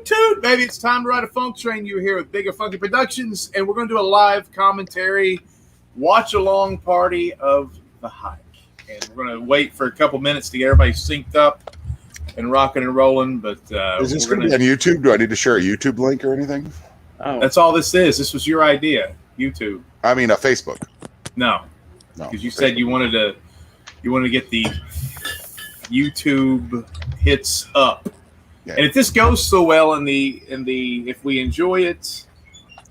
toot, baby. It's time to ride a funk train. You're here with Bigger Funky Productions, and we're going to do a live commentary, watch-along party of the hike. And we're going to wait for a couple minutes to get everybody synced up and rocking and rolling. But is this going to be on YouTube? Do I need to share a YouTube link or anything? Oh. That's all this is. This was your idea, YouTube. I mean, Facebook. No, because you said you wanted to get the YouTube hits up. Yeah. And if this goes so well if we enjoy it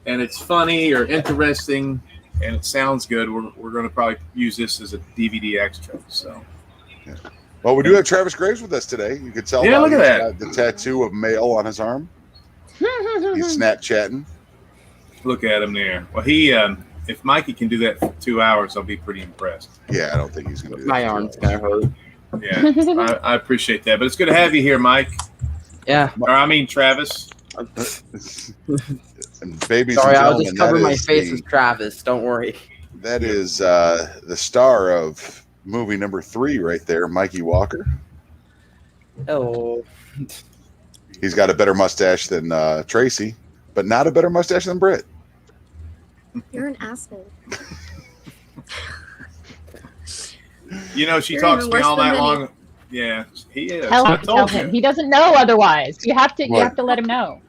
and it's funny or interesting and it sounds good, we're going to probably use this as a DVD extra. So, yeah. Well, we do have Travis Graves with us today. You could tell. Yeah, look at that. The tattoo of male on his arm. He's Snapchatting. Look at him there. Well, he if Mikey can do that for 2 hours, I'll be pretty impressed. Yeah, I don't think he's going to do that. My arm's going to hurt. Yeah, I appreciate that. But it's good to have you here, Mike. Yeah. Or I mean, Travis. And babies. Sorry, and I'll just cover my face with Travis. Don't worry. That is the star of movie number 3 right there, Mikey Walker. Oh. He's got a better mustache than Tracy, but not a better mustache than Britt. You're an asshole. You know, she talks to me all night long. Yeah, he is. Tell him. He doesn't know otherwise. You have to let him know.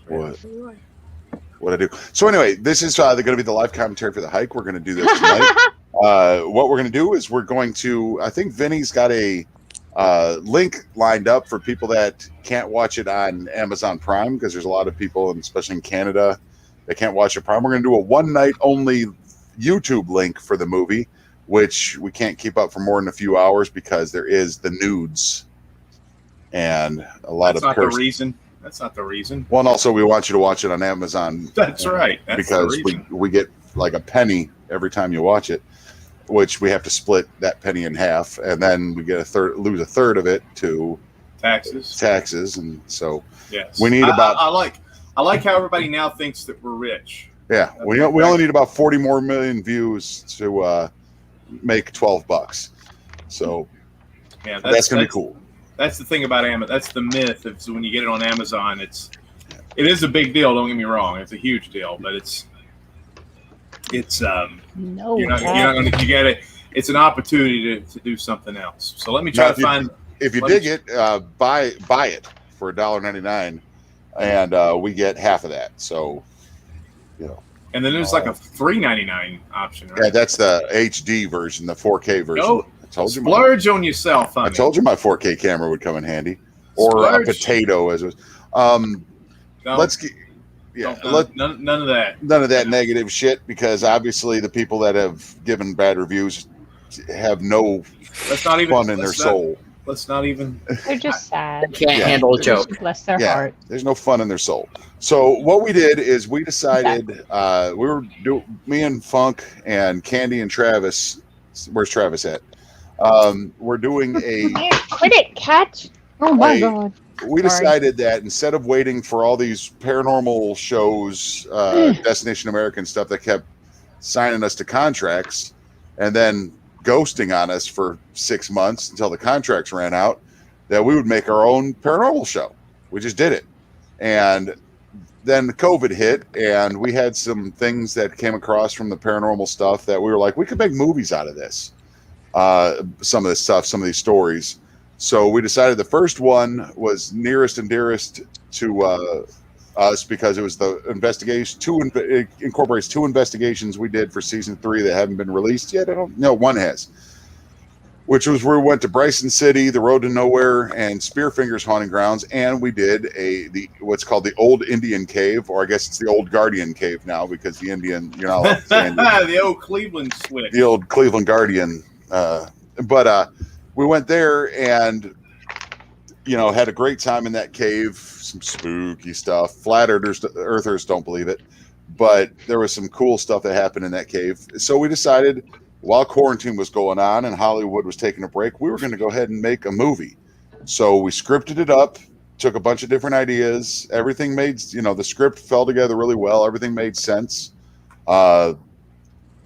What I do. So anyway, this is going to be the live commentary for the hike. We're going to do this tonight. What we're going to do is we're going to, I think Vinny's got a link lined up for people that can't watch it on Amazon Prime, because there's a lot of people, and especially in Canada, that can't watch it Prime. We're going to do a one night only YouTube link for the movie, which we can't keep up for more than a few hours because there is the nudes and a lot That's of not the reason. That's not the reason. Well, and also we want you to watch it on Amazon. That's right. That's because we get like a penny every time you watch it, which we have to split that penny in half, and then we get lose a third of it to taxes, and so yes, we need about. I like how everybody now thinks that we're rich. Yeah, we only need about 40 more million views to make $12. So yeah, that's gonna be cool. That's the thing about Amazon. That's the myth. It's when you get it on Amazon, it is a big deal. Don't get me wrong. It's a huge deal, but it's no. You're not gonna. You get it. It's an opportunity to do something else. So let me try to find. If you dig it, buy it for $1.99, and we get half of that. So, you know. And then there's like a $3.99 option. Right? Yeah, that's the HD version, the 4K version. No, I told you. Splurge on yourself. I told you my 4K camera would come in handy, or a potato as it was. Let's get. Yeah, none of that. None of that negative shit, because obviously the people that have given bad reviews have no fun in their soul. Let's not even. They're just sad. They can't handle a joke. Bless their heart. There's no fun in their soul. So what we did is we decided me and Funk and Candy and Travis. Where's Travis at? We're doing a. Quit it, catch! Oh my god. We decided that instead of waiting for all these paranormal shows, Destination American stuff that kept signing us to contracts and then ghosting on us for 6 months until the contracts ran out, that we would make our own paranormal show. We just did it. And then COVID hit, and we had some things that came across from the paranormal stuff that we were like, we could make movies out of this. Some of this stuff, some of these stories. So we decided the first one was nearest and dearest to us, because it was the investigation. It incorporates 2 investigations we did for season 3 that haven't been released yet. One has, which was where we went to Bryson City, the Road to Nowhere, and Spearfinger's Haunting Grounds, and we did what's called the Old Indian Cave, or I guess it's the Old Guardian Cave now, because the Indian, you're not allowed to say Indian. The old Cleveland switch. The old Cleveland Guardian. But we went there and, had a great time in that cave. Some spooky stuff. Flat earthers don't believe it, but there was some cool stuff that happened in that cave. So we decided, while quarantine was going on and Hollywood was taking a break, we were going to go ahead and make a movie. So we scripted it up, took a bunch of different ideas. Everything made, the script fell together really well. Everything made sense.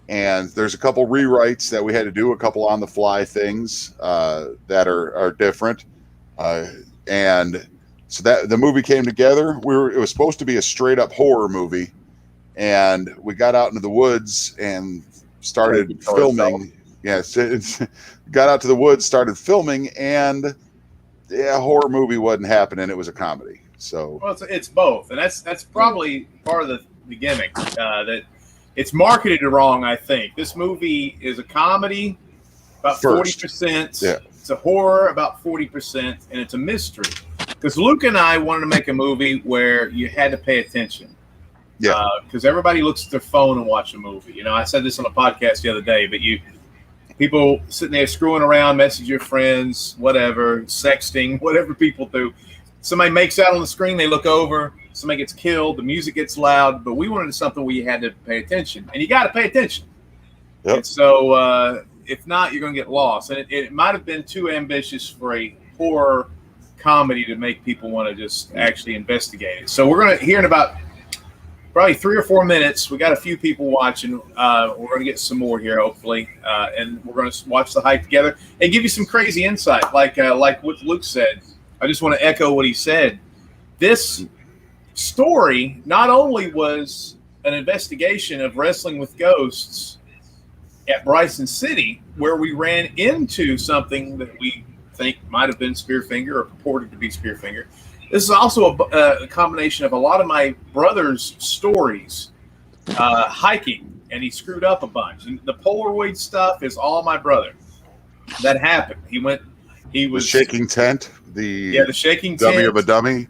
And there's a couple rewrites that we had to do, a couple on the fly things that are different. And So that the movie came together. It was supposed to be a straight up horror movie, and we got out into the woods and started filming. Yes, got out to the woods, started filming, and horror movie wasn't happening. It was a comedy. So well, it's both, and that's probably part of the gimmick that it's marketed wrong. I think this movie is a comedy about 40%. Yeah. It's a horror about 40%, and it's a mystery. Because Luke and I wanted to make a movie where you had to pay attention. Yeah. Because everybody looks at their phone and watch a movie. You know, I said this on a podcast the other day, but people sitting there screwing around, message your friends, whatever, sexting, whatever people do. Somebody makes out on the screen, they look over, somebody gets killed, the music gets loud, but we wanted something where you had to pay attention. And you got to pay attention. Yep. And so if not, you're going to get lost. And it might have been too ambitious for a horror comedy to make people want to just actually investigate it. So we're going to hear in about probably 3 or 4 minutes. We got a few people watching. We're going to get some more here, hopefully, and we're going to watch the hike together and give you some crazy insight, like what Luke said. I just want to echo what he said. This story not only was an investigation of wrestling with ghosts at Bryson City, where we ran into something that we think might have been Spearfinger or purported to be Spearfinger. This is also a combination of a lot of my brother's stories hiking, and he screwed up a bunch. And the Polaroid stuff is all my brother. That happened. He was the shaking tent, the shaking dummy tent, of a dummy,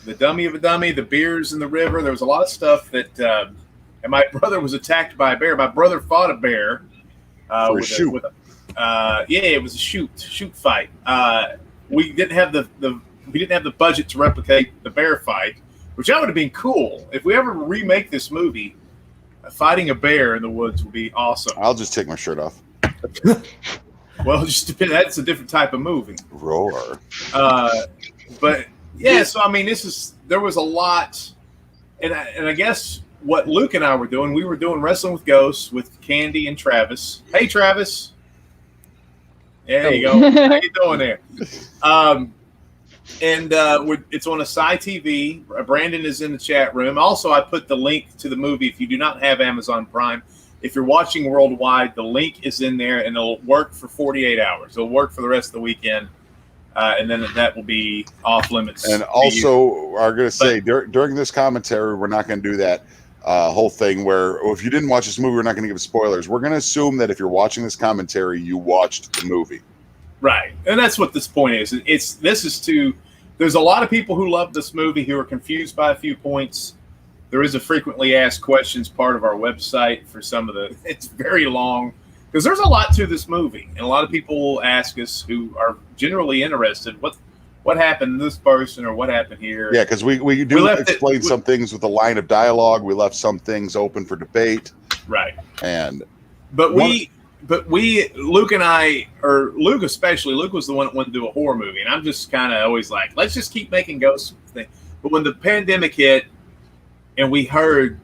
the dummy of a dummy, the beers in the river. There was a lot of stuff that, and my brother was attacked by a bear. My brother fought a bear for a shoot. It was a shoot fight. We didn't have the budget to replicate the bear fight, which that would have been cool. If we ever remake this movie, fighting a bear in the woods would be awesome. I'll just take my shirt off. Well, it just depends. That's a different type of movie. Roar. But yeah, so I mean, there was a lot, and I guess what Luke and I were doing, we were doing Wrestling with Ghosts with Candy and Travis. Hey, Travis. There you go. How you doing there? It's on Asai TV. Brandon is in the chat room. Also, I put the link to the movie. If you do not have Amazon Prime, if you're watching worldwide, the link is in there, and it'll work for 48 hours. It'll work for the rest of the weekend, and then that will be off limits. And also, I'm going to say, during this commentary, we're not going to do that whole thing where if you didn't watch this movie, we're not going to give spoilers. We're going to assume that if you're watching this commentary, you watched the movie. Right. And that's what this point is. There's a lot of people who love this movie who are confused by a few points. There is a frequently asked questions part of our website for some of it's very long because there's a lot to this movie. And a lot of people will ask us who are generally interested, what happened to this person or what happened here? Yeah, because we do explain some things with a line of dialogue. We left some things open for debate. Right. But Luke and I, or Luke especially, Luke was the one that wanted to do a horror movie. And I'm just kind of always like, let's just keep making ghost things. But when the pandemic hit and we heard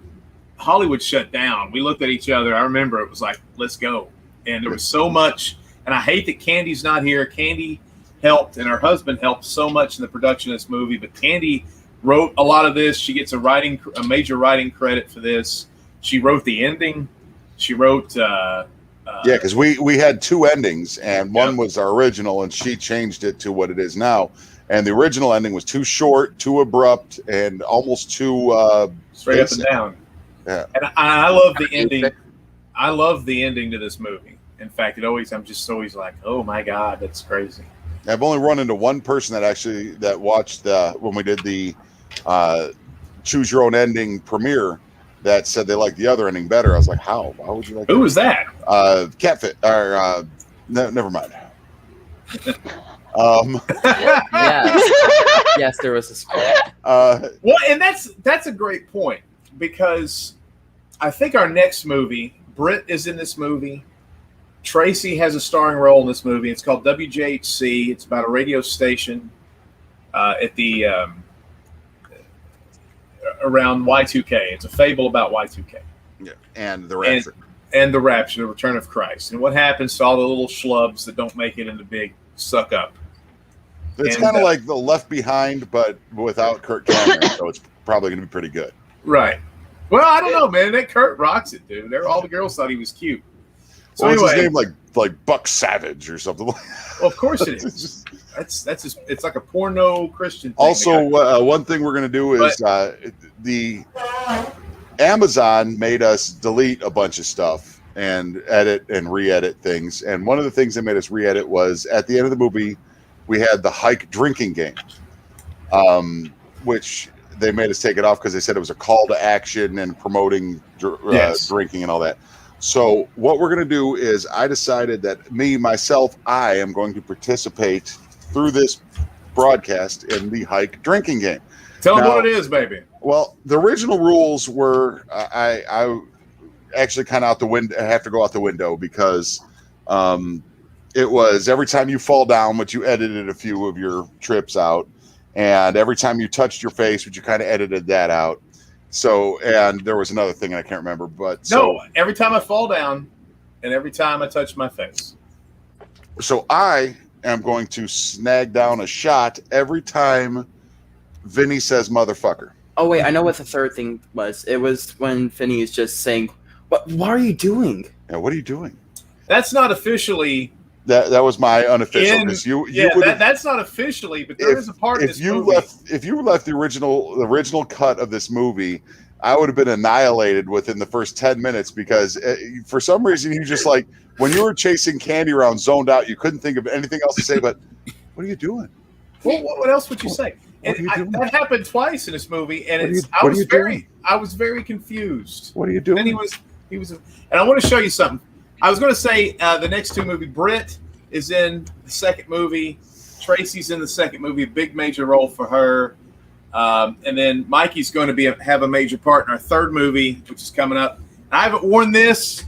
Hollywood shut down, we looked at each other. I remember it was like, let's go. And there was so much. And I hate that Candy's not here. Candy helped, and her husband helped so much in the production of this movie. But Candy wrote a lot of this. She gets a major writing credit for this. She wrote the ending. She wrote... because we had 2 endings, and one was our original, and she changed it to what it is now. And the original ending was too short, too abrupt, and almost too straight up and down. Yeah, and I love the ending. I love the ending to this movie. In fact, I'm just always like, oh my god, that's crazy. I've only run into one person that watched when we did the Choose Your Own Ending premiere that said they liked the other ending better. I was like, how? Why would you like? Who was that? Catfit or never mind. Yes, there was a split. Well, and that's a great point because I think our next movie, Britt is in this movie. Tracy has a starring role in this movie. It's called WJHC. It's about a radio station at the around Y2K. It's a fable about Y2K. Yeah, and the rapture. And the rapture, the return of Christ. And what happens to all the little schlubs that don't make it in the big suck up? It's And, kind of like the Left Behind, but without Kirk Cameron, so it's probably going to be pretty good. right. Well, I don't know, man. That Kurt rocks it, dude. All the girls thought he was cute. So What's anyway, his name? Like Buck Savage or something. well, of course it is. That's just, it's like a porno Christian thing. Also, one thing we're going to do is the Amazon made us delete a bunch of stuff and edit and re-edit things. And one of the things they made us re-edit was at the end of the movie, we had the hike drinking game, which they made us take it off because they said it was a call to action and promoting drinking and all that. So what we're going to do is I decided that I am going to participate through this broadcast in the hike drinking game. Tell them what it is, baby. Well, the original rules were I actually kind of have to go out the window because it was every time you fall down, which you edited a few of your trips out, and every time you touched your face, which you kind of edited that out. So, and there was another thing I can't remember, but every time I fall down and every time I touch my face. So I am going to snag down a shot every time Vinny says motherfucker. Oh wait, I know what the third thing was. It was when Finney is just saying, what are you doing? Yeah, what are you doing? That's not officially. That was my unofficial. That's not officially, but there is a part of this movie. If you left the original cut of this movie, I would have been annihilated within the first 10 minutes because for some reason you just like when you were chasing candy around, zoned out. You couldn't think of anything else to say. But what are you doing? Well, what else would you say? That happened twice in this movie, and I was very confused. What are you doing? And he was, and I want to show you something. I was going to say the next two movies. Britt is in the second movie. Tracy's in the second movie. A big major role for her. And then Mikey's going to have a major part in our third movie, which is coming up. I haven't worn this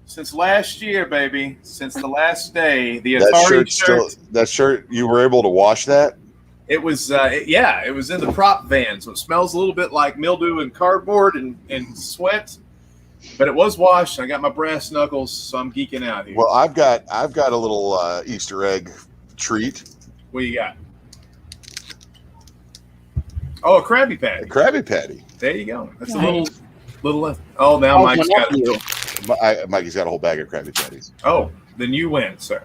since last year, baby. Since the last day. The Atari shirt. That shirt, you were able to wash that? It was, it was in the prop van, so it smells a little bit like mildew and cardboard and sweat. But it was washed. I got my brass knuckles, so I'm geeking out here. Well, I've got a little Easter egg treat. What you got? Oh, a Krabby Patty. A Krabby Patty. There you go. That's a little left. Oh, now Mike's got it. Mikey's got a whole bag of Krabby Patties. Oh, then you win, sir.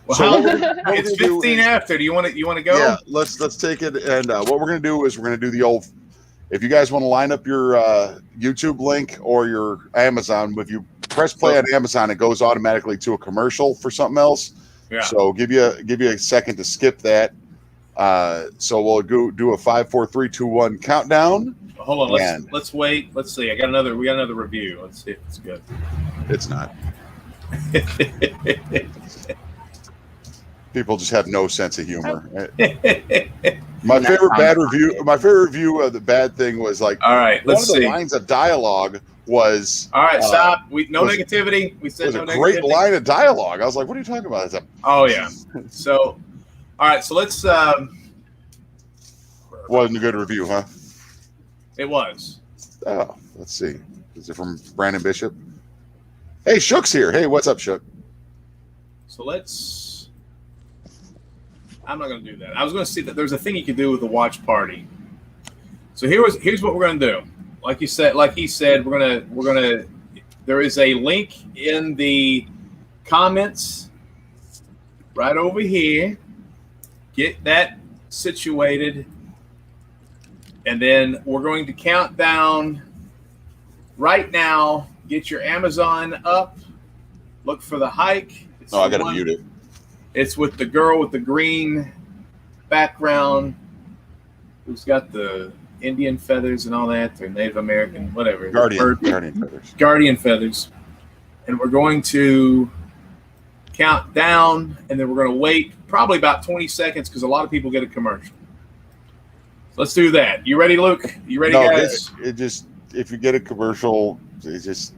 Well, So it's 15 after. Do you want to go? Yeah, let's take it. And what we're going to do is we're going to do the old. If you guys want to line up your YouTube link or your Amazon, if you press play on Amazon, it goes automatically to a commercial for something else. Yeah. So give you a second to skip that. So we'll do a 5, 4, 3, 2, 1 countdown. Hold on. Let's wait. Let's see. We got another review. Let's see if it's good. It's not. People just have no sense of humor. My favorite review of the bad thing was like, all right, let's see. One of the lines of dialogue was, all right, stop. Negativity. We said no negativity. It was a great line of dialogue. I was like, what are you talking about? Oh yeah. So, all right. So let's. Wasn't a good review, huh? It was. Oh, let's see. Is it from Brandon Bishop? Hey, Shook's here. Hey, what's up, Shook? So I'm not going to do that. I was going to see that there's a thing you can do with the watch party. So here's what we're going to do. Like he said, we're gonna. There is a link in the comments right over here. Get that situated, and then we're going to count down right now. Get your Amazon up. Look for the hike. I got to mute it. It's with the girl with the green background who's got the Indian feathers and all that, or Native American, whatever. Guardian feathers. And we're going to count down, and then we're going to wait probably about 20 seconds because a lot of people get a commercial. Let's do that. You ready, Luke? You ready, guys? If you get a commercial, just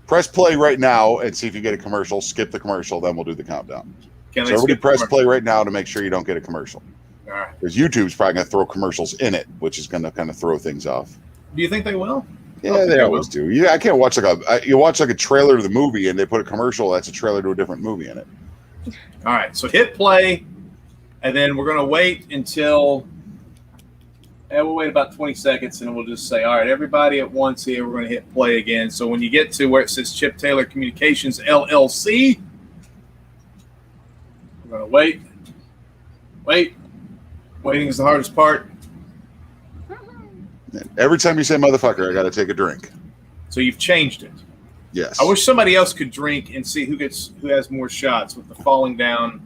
press play right now and see if you get a commercial. Skip the commercial, then we'll do the countdown. So everybody press play right now to make sure you don't get a commercial. All right. Because YouTube's probably going to throw commercials in it, which is going to kind of throw things off. Do you think they will? Yeah, they always do. Yeah, I can't watch you watch a trailer to the movie and they put a commercial that's a trailer to a different movie in it. All right, so hit play And then we're going to wait until, and we'll wait about 20 seconds, and we'll just say, all right, everybody at once here, we're going to hit play again. So when you get to where it says Chip Taylor Communications, LLC, we're going to wait. Waiting is the hardest part. Every time you say motherfucker, I got to take a drink. So you've changed it. Yes. I wish somebody else could drink and see who has more shots with the falling down.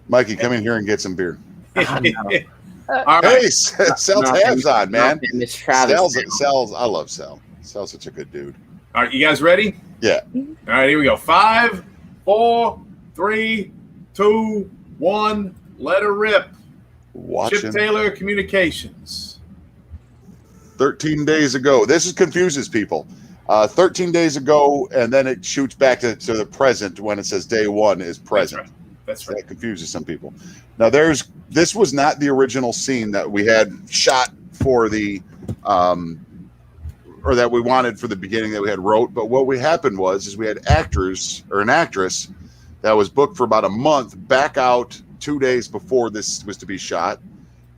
Mikey, come in here and get some beer. All Hey, right. Sal tabs on, man. Miss Travis. Sal's, I love Sal. Sal's such a good dude. All right, you guys ready? Yeah. All right, here we go. 5, 4, 3, 2, 1. Let her rip. Watching Chip Taylor Communications. 13 days ago. This confuses people. 13 days ago, and then it shoots back to the present when it says day one is present. That's right. That confuses some people. Now, this was not the original scene that we had shot for the, or that we wanted for the beginning that we had wrote. But what happened was we had an actress that was booked for about a month back out 2 days before this was to be shot,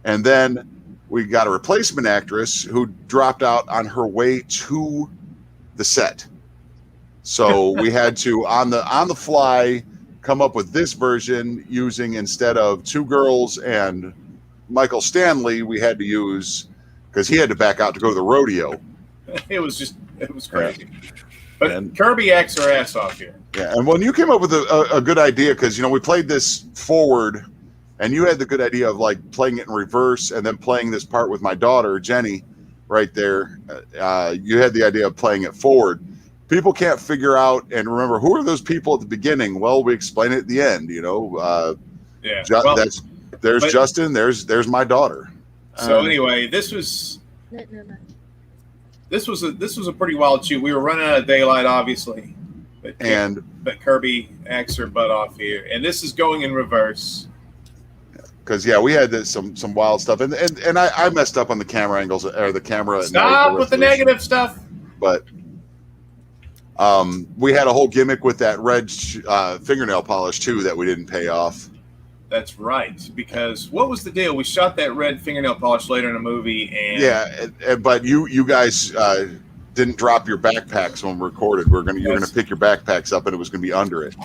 and then we got a replacement actress who dropped out on her way to the set. So we had to on the fly come up with this version using, instead of 2 girls and Michael Stanley, we had to use, because he had to back out to go to the rodeo. It was crazy. Yeah. But Kirby acts her ass off here. Yeah, and when you came up with a good idea, because we played this forward, and you had the good idea of like playing it in reverse and then playing this part with my daughter Jenny right there. You had the idea of playing it forward. People can't figure out and remember who are those people at the beginning. Well, we explain it at the end. Yeah. There's Justin. There's my daughter. So anyway, this was No. this was a pretty wild shoot. We were running out of daylight, obviously, but Kirby acts her butt off here, and this is going in reverse. Because we had some wild stuff, and I messed up on the camera angles or the camera. Stop with the negative stuff. But we had a whole gimmick with that red fingernail polish too that we didn't pay off. That's right. Because what was the deal? We shot that red fingernail polish later in the movie, and but you guys didn't drop your backpacks when we recorded. You're gonna pick your backpacks up, and it was gonna be under it.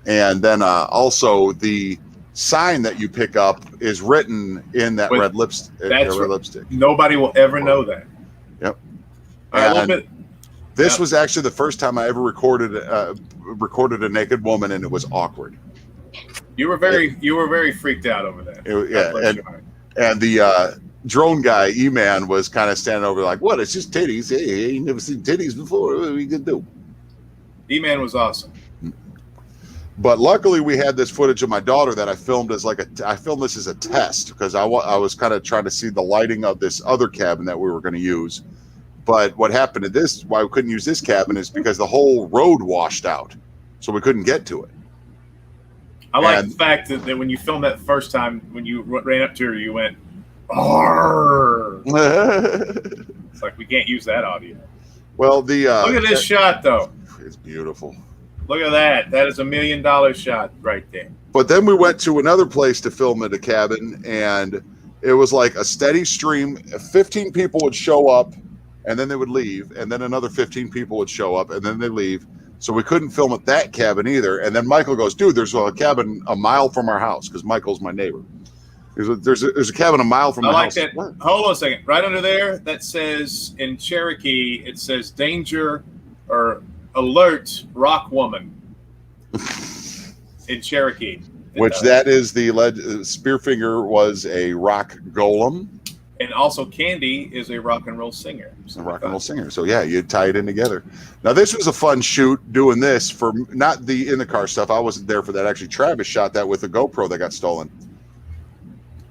And then also the sign that you pick up is written in that red lipstick. Nobody will ever know that. Yep. This was actually the first time I ever recorded a naked woman, and it was awkward. You were very freaked out over that. And the drone guy, E-Man, was kind of standing over like, "What? It's just titties. Hey, ain't never seen titties before. What are we gonna do?" E-Man was awesome. But luckily, we had this footage of my daughter that I filmed as I filmed this as a test because I was kind of trying to see the lighting of this other cabin that we were going to use. But what happened to this, why we couldn't use this cabin, is because the whole road washed out, so we couldn't get to it. I like the fact that when you filmed that first time, when you ran up to her, you went, "Arr!" It's like we can't use that audio. Well, look at this shot, though. It's beautiful. Look at that. That is $1 million shot right there. But then we went to another place to film at a cabin, and it was like a steady stream. 15 people would show up, and then they would leave, and then another 15 people would show up, and then they leave. So we couldn't film at that cabin either. And then Michael goes, "Dude, there's a cabin a mile from our house," because Michael's my neighbor. There's a cabin a mile from my house. I like that. What? Hold on a second. Right under there, that says in Cherokee, it says danger or alert rock woman in Cherokee. That is the Spearfinger was a rock golem. And also Candy is a rock and roll singer. So yeah, you tie it in together. Now this was a fun shoot doing this for not the in the car stuff. I wasn't there for that. Actually, Travis shot that with a GoPro that got stolen.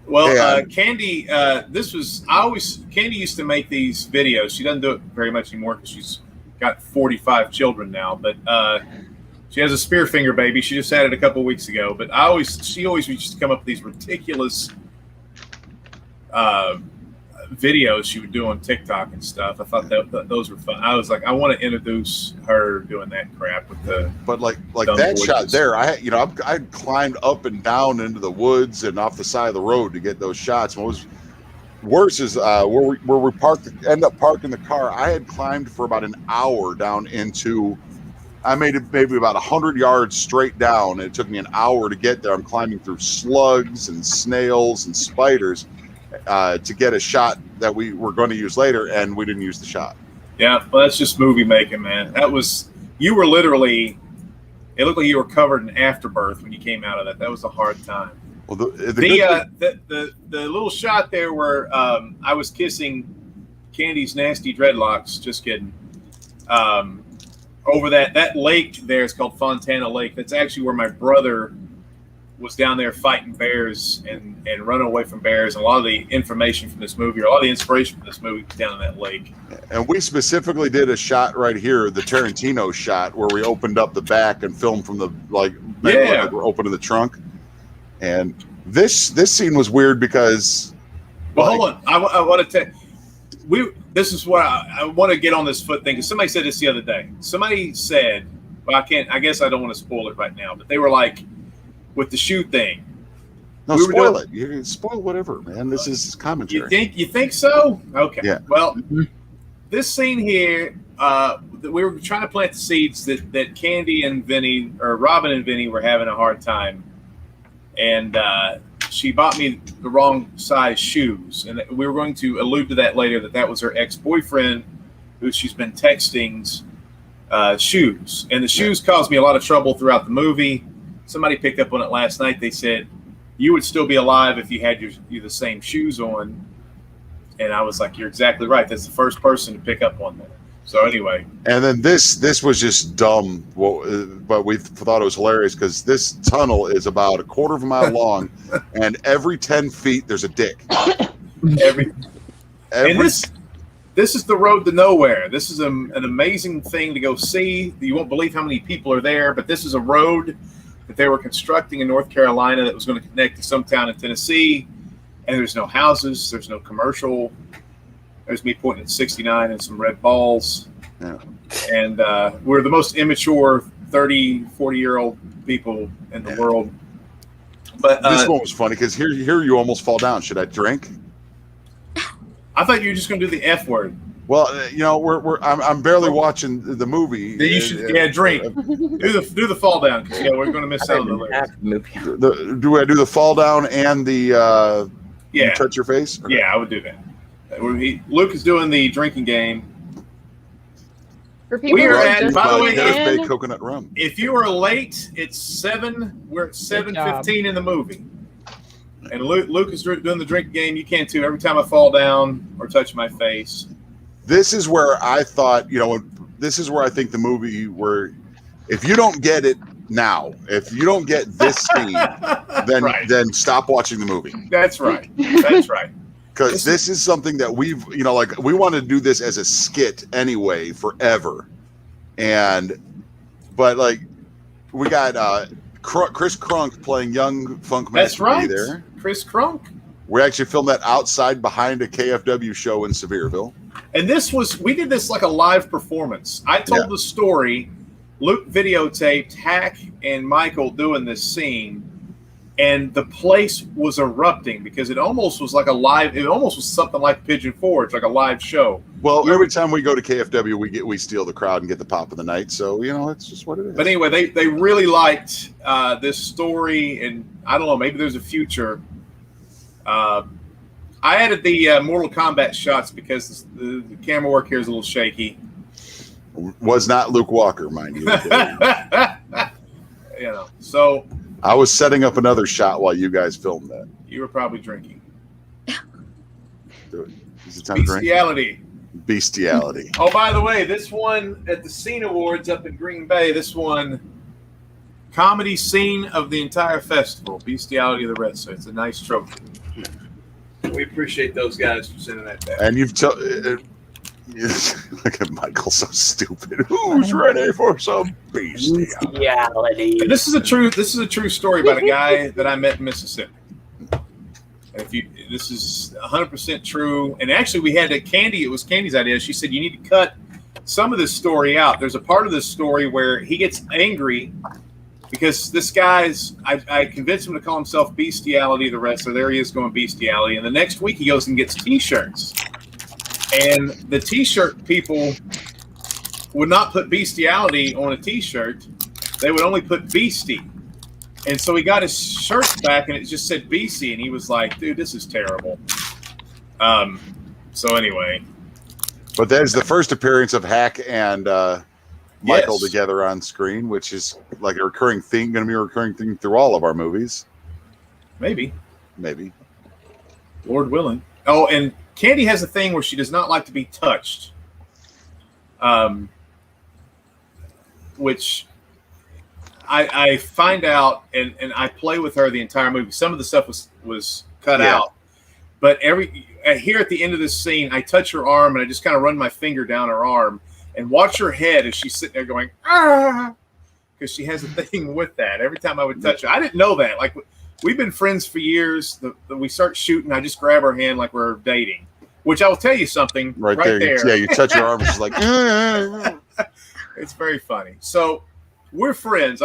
Well, Candy, Candy used to make these videos. She doesn't do it very much anymore because she's got 45 children now. But she has a Spearfinger baby. She just had it a couple weeks ago. But she always used to come up with these ridiculous videos she would do on TikTok and stuff. I thought that those were fun. I was like, I want to introduce her doing that crap with the. But like dumb that voices. shot there, I climbed up and down into the woods and off the side of the road to get those shots. What was worse is where we end up parking the car. I had climbed for about an hour down into. I made it maybe about 100 yards straight down. It took me an hour to get there. I'm climbing through slugs and snails and spiders to get a shot that we were going to use later, and we didn't use the shot. Yeah, well, that's just movie making, man. You were literally. It looked like you were covered in afterbirth when you came out of that. That was a hard time. Well, the little shot there where I was kissing Candy's nasty dreadlocks. Just kidding. Over that lake there is called Fontana Lake. That's actually where my brother was down there fighting bears and running away from bears. And a lot of the information from this movie, or a lot of the inspiration from this movie, was down in that lake. And we specifically did a shot right here, the Tarantino shot, where we opened up the back and filmed from the we're opening the trunk. And this scene was weird because. Well, hold on. I want to tell. This is what I want to get on this foot thing, because somebody said this the other day. Somebody said, well, I guess I don't want to spoil it right now, but they were like, with the shoe thing. No, spoil it. You can spoil whatever, man. This is commentary. You think so? Okay. Yeah. Well, this scene here, we were trying to plant the seeds that Candy and Vinny, or Robin and Vinny, were having a hard time. And she bought me the wrong size shoes, and we were going to allude to that later. That was her ex-boyfriend, who she's been texting's shoes, and the shoes caused me a lot of trouble throughout the movie. Somebody picked up on it last night. They said you would still be alive if you had you the same shoes on, and I was like, "You're exactly right. That's the first person to pick up on that." So anyway, and then this was just dumb, but we thought it was hilarious because this tunnel is about a quarter of a mile long, and every 10 feet there's a dick. And this is the road to nowhere. This is an amazing thing to go see. You won't believe how many people are there, but this is a road that they were constructing in North Carolina that was going to connect to some town in Tennessee, and there's no houses, there's no commercial. There's me pointing at 69 and some red balls. Yeah. And we're the most immature 30, 40-year-old people in the world. But this one was funny because here you almost fall down. Should I drink? I thought you were just going to do the F word. Well, I'm barely watching the movie. Then you should drink. do the fall down, because we're going to miss out on the lyrics. Do I do the fall down and the you touch your face? Okay. Yeah, I would do that. Luke is doing the drinking game. We are at, by the way, Bay coconut rum. If you are late, it's 7. We're at 7:15 in the movie, and Luke is doing the drinking game. You can too. Every time I fall down or touch my face. This is where I thought, this is where I think the movie where, if you don't get it now, if you don't get this scene, then stop watching the movie. That's right. That's right. Because this is something that we've, we want to do this as a skit anyway forever. But we got Chris Crunk playing young Funkmaster V there. Chris Crunk. We actually filmed that outside behind a KFW show in Sevierville. And we did this like a live performance. I told the story. Luke videotaped Hack and Michael doing this scene. And the place was erupting because it almost was like it almost was something like Pigeon Forge, like a live show. Well, every time we go to KFW, we steal the crowd and get the pop of the night. So, it's just what it is. But anyway, they really liked this story, and I don't know, maybe there's a future. I added the Mortal Kombat shots because the camera work here is a little shaky. Was not Luke Walker, mind you. So I was setting up another shot while you guys filmed that. You were probably drinking. Do it. Is it time to drink? Bestiality. Oh, by the way, this one at the Scene Awards up in Green Bay, this one, comedy scene of the entire festival, Bestiality of the Rest. So it's a nice trophy. We appreciate those guys for sending that back. And you've look at Michael, so stupid. Who's ready for some bestiality? And this is a true story about a guy that I met in Mississippi. This is 100% true. And actually, we had Candy. It was Candy's idea. She said you need to cut some of this story out. There's a part of this story where he gets angry because this guy's. I convinced him to call himself Bestiality. The rest, so there he is going Bestiality. And the next week he goes and gets T-shirts. And the T-shirt people would not put Bestiality on a T-shirt. They would only put Beastie. And so he got his shirt back, and it just said BC, and he was like, dude, this is terrible. So anyway. But that is the first appearance of Hack and Michael Yes. together on screen, which is like a recurring theme, going to be a recurring thing through all of our movies. Maybe. Lord willing. Oh, and Candy has a thing where she does not like to be touched. Which I find out, and I play with her the entire movie. Some of the stuff was cut out, but here at the end of this scene, I touch her arm and I just kind of run my finger down her arm and watch her head as she's sitting there going ah, because she has a thing with that. Every time I would touch her, I didn't know that. Like we've been friends for years. We start shooting, I just grab her hand like we're dating. Which I will tell you something right there. Yeah, you touch her arm, and she's like, it's very funny. So. We're friends.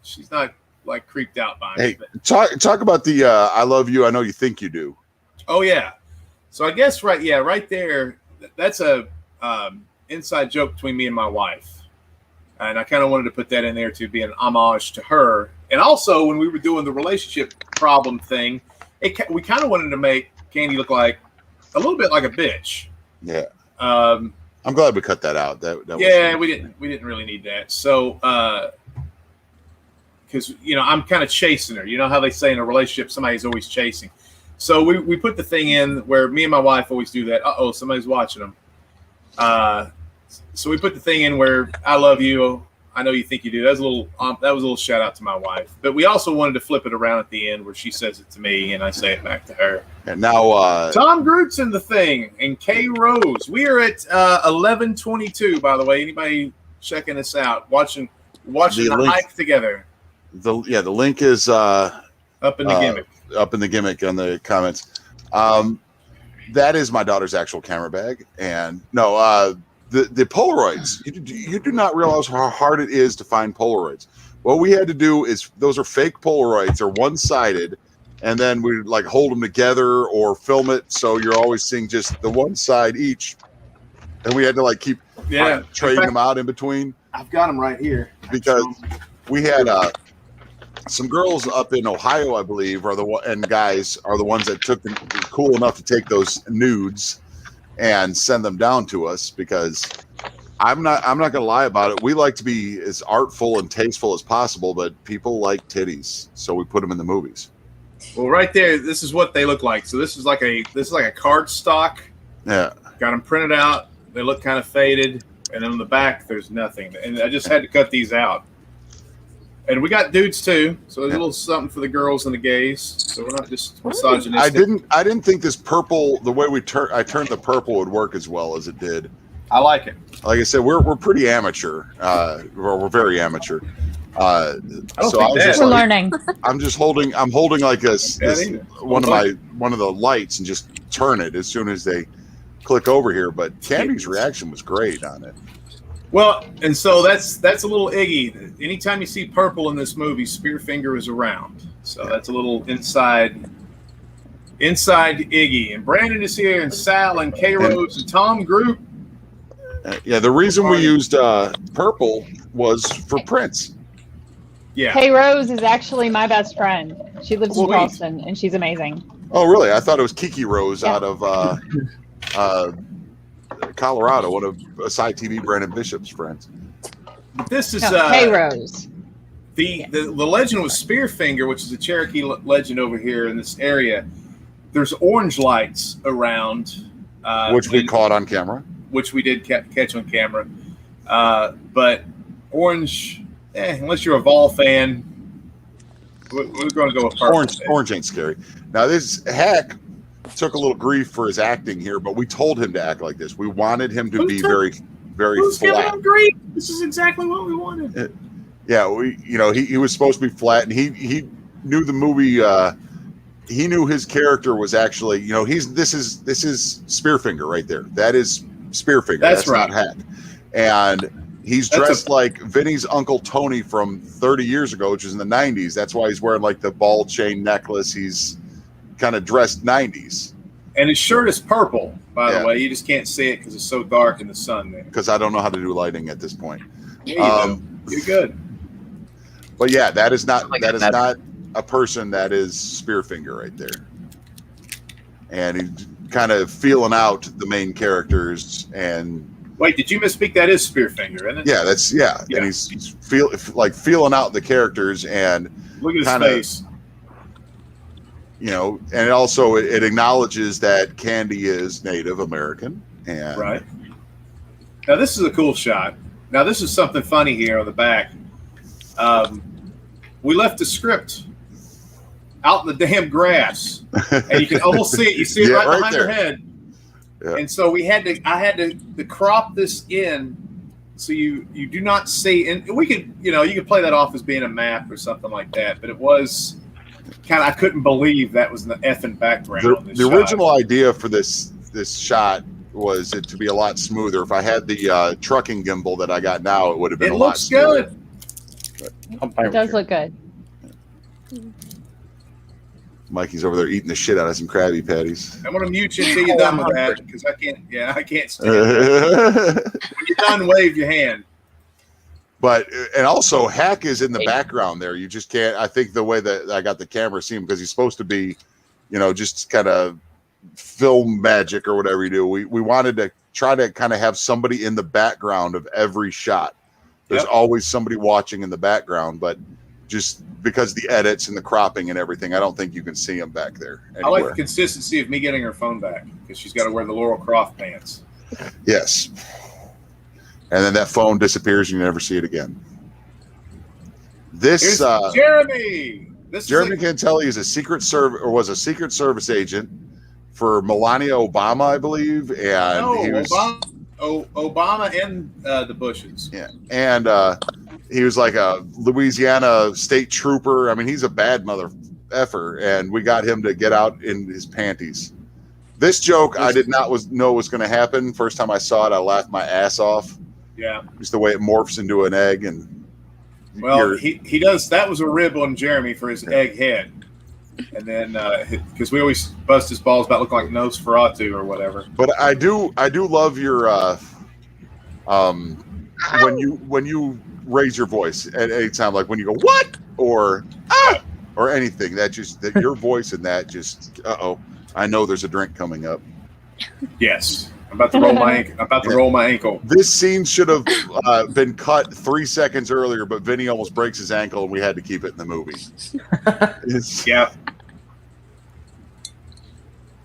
She's not like creeped out by me. Hey, talk about the I love you, I know you think you do. Oh yeah. So I guess right there, that's a inside joke between me and my wife. And I kind of wanted to put that in there to be an homage to her. And also when we were doing the relationship problem thing, we kind of wanted to make Candy look like a little bit like a bitch. Yeah. I'm glad we cut that out. We didn't really need that. So, because I'm kind of chasing her. You know how they say in a relationship, somebody's always chasing. So we put the thing in where me and my wife always do that. Somebody's watching them. So we put the thing in where I love you. I know you think you do. That was a little shout out to my wife. But we also wanted to flip it around at the end where she says it to me and I say it back to her. And now Tom Groot's in the thing and Kay Rose. We are at 11:22. By the way, anybody checking us out, watching the hike together. The link is up in the gimmick. Up in the gimmick on the comments. That is my daughter's actual camera bag, and the Polaroids. You do not realize how hard it is to find Polaroids. What we had to do is those are fake Polaroids. They're one-sided, and then we like hold them together or film it so you're always seeing just the one side each. And we had to like keep trading them out in between. I've got them right here because we had some girls up in Ohio, I believe, guys are the ones that took cool enough to take those nudes and send them down to us because I'm not gonna lie about it. We like to be as artful and tasteful as possible, but people like titties, so we put them in the movies. Well, right there, this is what they look like. So this is like a card stock. Yeah. Got them printed out. They look kind of faded, and then on the back there's nothing. And I just had to cut these out. And we got dudes too, so there's a little something for the girls and the gays. So we're not just misogynistic. I didn't think this purple, the way I turned the purple would work as well as it did. I like it. Like I said, we're pretty amateur. We're very amateur. We're learning. I'm holding like one of the lights and just turn it as soon as they click over here. But Cammy's reaction was great on it. Well, and so that's a little Iggy. Anytime you see purple in this movie, Spearfinger is around. So that's a little inside Iggy. And Brandon is here, and Sal, and K Rose, and Tom Groot. The reason we used purple was for Prince. Yeah. Kay Rose is actually my best friend. She lives in Charleston, and she's amazing. Oh, really? I thought it was Kiki Rose out of Colorado, one of Side TV Brandon Bishop's friends. This is Kay Rose. The legend was Spearfinger, which is a Cherokee legend over here in this area. There's orange lights around, which we caught on camera. Which we did catch on camera, but orange. Unless you're a Vol fan, we're going to go with purple. Orange ain't scary. Now this Hack took a little grief for his acting here, but we told him to act like this. We wanted him to be very, very flat. Grief? This is exactly what we wanted. He was supposed to be flat, and he knew the movie he knew his character was actually, you know, this is Spearfinger right there. That is Spearfinger. That's right. Not Hack. And he's dressed like Vinny's Uncle Tony from 30 years ago, which was in the 90s. That's why he's wearing like the ball chain necklace. He's kind of dressed 90s. And his shirt is purple, by the way. You just can't see it because it's so dark in the sun there. Because I don't know how to do lighting at this point. Yeah, you're good. But yeah, that is not not a person. That is Spearfinger right there. And he's kind of feeling out the main characters. And wait, did you misspeak? That is Spearfinger, isn't it? Yeah, and he's feeling out the characters and look at his face. You know, and also it acknowledges that Candy is Native American. And right. Now this is a cool shot. Now this is something funny here on the back. We left the script out in the damn grass, and you can almost see it. You see it right behind your head. Yeah. And so I had to crop this in so you do not see. And we could, you could play that off as being a map or something like that. But it was kind of, I couldn't believe that was in the effing background. The original idea for this shot was it to be a lot smoother. If I had the trucking gimbal that I got now, it would have been a lot smoother. It looks good. It does look good. Mikey's over there eating the shit out of some Krabby Patties. I'm gonna mute you until you're done with that because I can't. Yeah, I can't stand it. When you're done, wave your hand. But and also Hack is in the background there. You just can't. I think the way that I got the camera see him because he's supposed to be, just kind of film magic or whatever you do. We wanted to try to kind of have somebody in the background of every shot. There's always somebody watching in the background, but just because the edits and the cropping and everything, I don't think you can see them back there anywhere. I like the consistency of me getting her phone back because she's got to wear the Laurel Croft pants. Yes. And then that phone disappears and you never see it again. This Jeremy. Jeremy Cantelli is was a Secret Service agent for Melania Obama, I believe. And he was Obama and the Bushes. Yeah. And he was like a Louisiana state trooper. I mean, he's a bad mother effer, and we got him to get out in his panties. This joke I did not know was going to happen. First time I saw it, I laughed my ass off. Yeah. Just the way it morphs into an egg. And he does. That was a rib on Jeremy for his egg head. And then because we always bust his balls about looking like Nosferatu or whatever. But I do love your when you raise your voice at any time, like when you go what or or anything, that your voice in that just I know there's a drink coming up. Yes. I'm about to roll my ankle. Roll my ankle. This scene should have been cut 3 seconds earlier, but Vinny almost breaks his ankle, and we had to keep it in the movie. Yeah.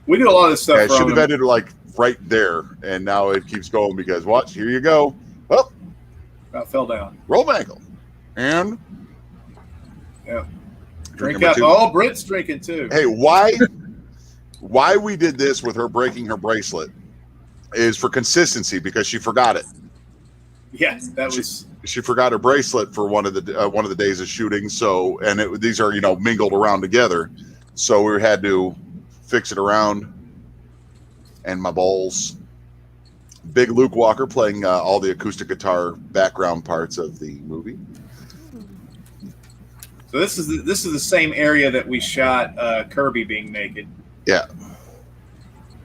We do a lot of this stuff. Yeah, it should have ended like right there, and now it keeps going because watch. Here you go. Well, about fell down. Roll my ankle, and drink up. Oh, Britt's drinking too. Hey, why we did this with her breaking her bracelet is for consistency because she forgot it. Yes, she forgot her bracelet for one of the days of shooting. So, and these are mingled around together, so we had to fix it around. And my balls. Big Luke Walker playing all the acoustic guitar background parts of the movie. So this is the same area that we shot Kirby being naked. Yeah.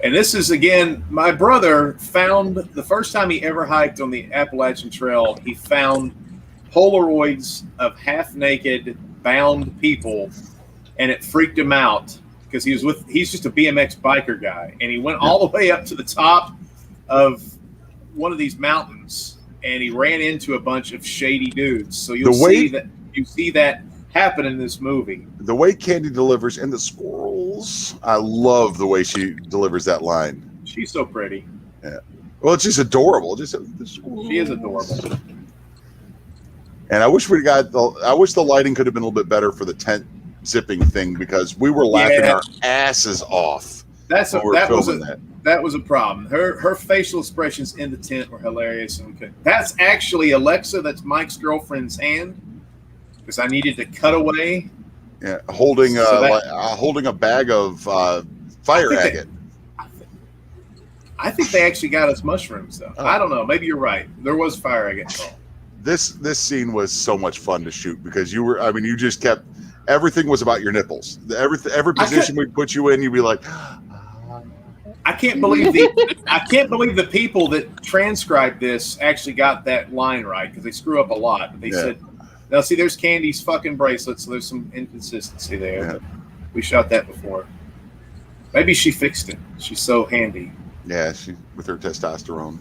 And this is, again, my brother found, the first time he ever hiked on the Appalachian Trail, he found Polaroids of half-naked, bound people, and it freaked him out because he's just a BMX biker guy. And he went all the way up to the top of one of these mountains, and he ran into a bunch of shady dudes. So you see that happen in this movie. The way Candy delivers, and the squirrels, I love the way she delivers that line. She's so pretty. Yeah. Well, it's just adorable. She is adorable. And I wish the lighting could have been a little bit better for the tent zipping thing because we were laughing our asses off. That was a problem. Her facial expressions in the tent were hilarious. That's actually Alexa. That's Mike's girlfriend's hand. Because I needed to cut away Yeah, holding So holding a bag of fire agate. I think they actually got us mushrooms, though. I don't know. Maybe you're right. There was fire agate involved. This scene was so much fun to shoot because you just kept, everything was about your nipples. Every position we'd put you in, you'd be like, I can't believe the people that transcribed this actually got that line right, because they screw up a lot. They said, now see, there's Candy's fucking bracelet, so there's some inconsistency there. Yeah. We shot that before. Maybe she fixed it. She's so handy. Yeah, she with her testosterone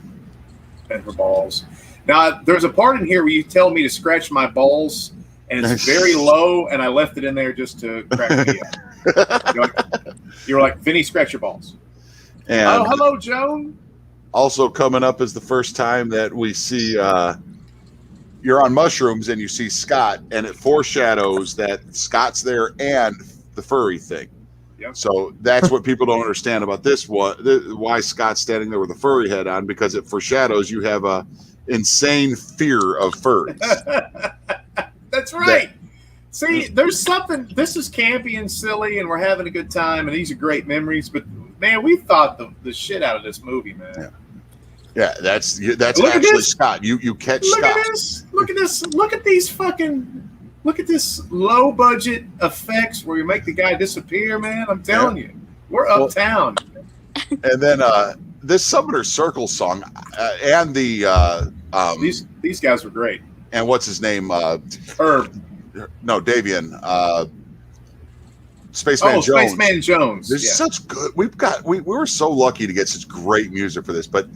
and her balls. Now, there's a part in here where you tell me to scratch my balls, and it's very low, and I left it in there just to crack me up. You're like, Vinny, scratch your balls. And oh, hello, Joan. Also coming up is the first time that we see you're on mushrooms and you see Scott, and it foreshadows that Scott's there and the furry thing. Yep. So that's what people don't understand about this one. Why Scott's standing there with a furry head on, because it foreshadows you have a insane fear of furries. That's right. See, there's something. This is campy and silly, and we're having a good time, and these are great memories. But man, we thought the shit out of this movie, man. Yeah, that's actually Scott. You catch Scott. Look at this. Look at this. Look at these fucking. Look at this low budget effects where you make the guy disappear, man. I'm telling you, we're uptown. And then this Summoner Circle song and the these guys were great. And what's his name? Herb. No, Davian. Spaceman Jones. Spaceman Jones. There's such good. We were so lucky to get such great music for this, but.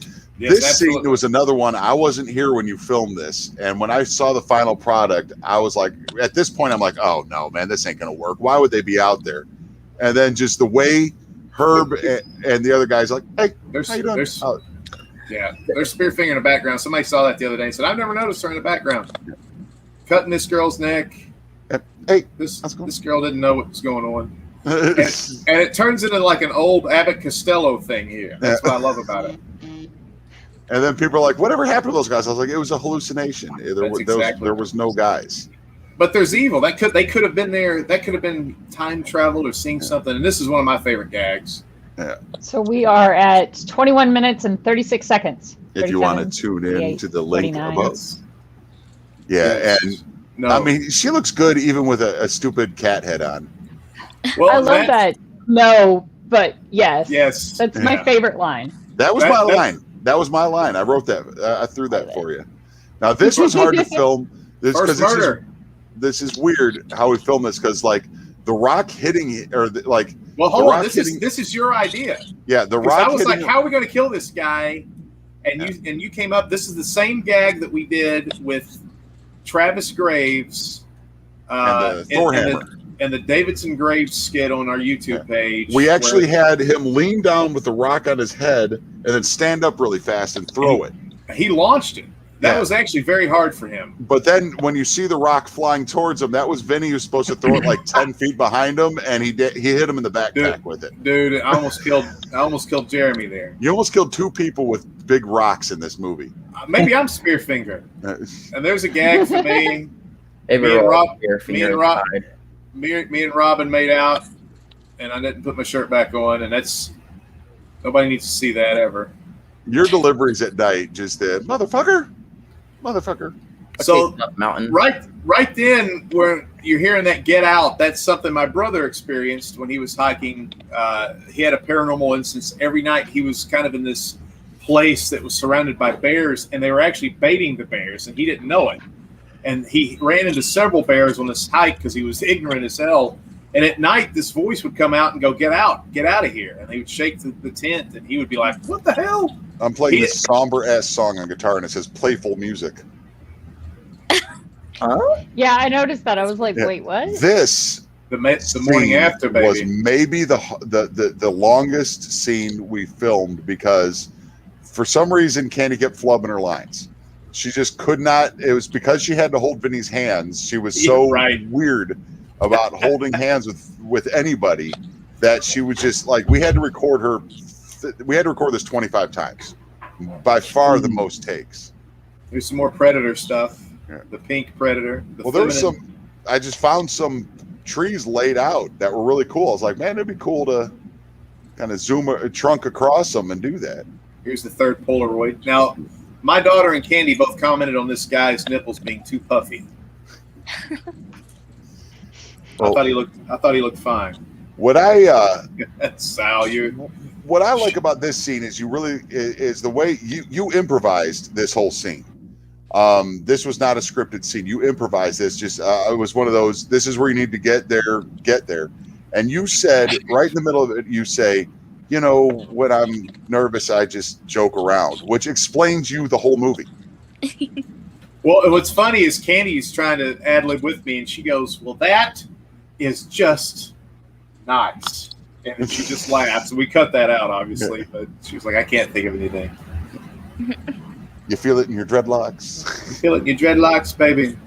Yes, this scene was another one. I wasn't here when you filmed this, and when I saw the final product, I was like, at this point, I'm like, oh no, man, this ain't gonna work. Why would they be out there? And then just the way Herb and the other guys like, hey, how you doing? Yeah, there's spear finger in the background. Somebody saw that the other day and said, I've never noticed her in the background. Cutting this girl's neck. Hey, this girl didn't know what was going on. and it turns into like an old Abbott Costello thing here. That's what I love about it. And then people are like, whatever happened to those guys? I was like, it was a hallucination. There was no guys. But there's evil. They could have been there. That could have been time traveled or seeing something. And this is one of my favorite gags. Yeah. So we are at 21 minutes and 36 seconds. If you want to tune in to the link above. Yeah, and I mean, she looks good even with a stupid cat head on. Well, I love that. No, but yes. Yes. That's my favorite line. That was my line. That was my line. I wrote that. I threw that for you. Now this was hard to film. This is weird how we film this because like the Rock hitting Well, hold on. This is your idea. Yeah, the Rock. I was like, how are we going to kill this guy? And you came up. This is the same gag that we did with Travis Graves and the Thor hammer. And the Davidson Graves skit on our YouTube page. We actually had him lean down with the Rock on his head and then stand up really fast and throw it. He launched it. That was actually very hard for him. But then when you see the Rock flying towards him, that was Vinny who's supposed to throw it like 10 feet behind him, and he hit him in the backpack with it. Dude, I almost killed Jeremy there. You almost killed two people with big rocks in this movie. Maybe I'm Spearfinger. And there's a gag for me. Me and Robin made out, and I didn't put my shirt back on, and that's nobody needs to see that ever. Your deliveries at night, just motherfucker. So right then, where you're hearing that "get out," that's something my brother experienced when he was hiking. He had a paranormal instance every night. He was kind of in this place that was surrounded by bears, and they were actually baiting the bears, and he didn't know it. And he ran into several bears on this hike because he was ignorant as hell. And at night, this voice would come out and go, get out of here. And they would shake the tent, and he would be like, what the hell? I'm playing this somber-ass song on guitar, and it says playful music. Yeah, I noticed that. I was like, wait, what? This the morning after, baby, was maybe the longest scene we filmed because for some reason Candy kept flubbing her lines. She just could not. It was because she had to hold Vinny's hands. She was so weird about holding hands with anybody that she was just like, we had to record her. We had to record this 25 times, by far the most takes. There's some more Predator stuff. Yeah. The pink Predator. There was some. I just found some trees laid out that were really cool. I was like, man, it'd be cool to kind of zoom a trunk across them and do that. Here's the third Polaroid. Now, my daughter and Candy both commented on this guy's nipples being too puffy. I thought he looked fine. What I Sal, what I like about this scene is is the way you improvised this whole scene. This was not a scripted scene. You improvised this. Just it was one of those. This is where you need to get there. And you said right in the middle of it, you say, you know, when I'm nervous, I just joke around, which explains you the whole movie. Well, what's funny is Candy's trying to ad-lib with me, and she goes, well, that is just nice. And then she just laughs. We cut that out, obviously, but she was like, I can't think of anything. You feel it in your dreadlocks? You feel it in your dreadlocks, baby.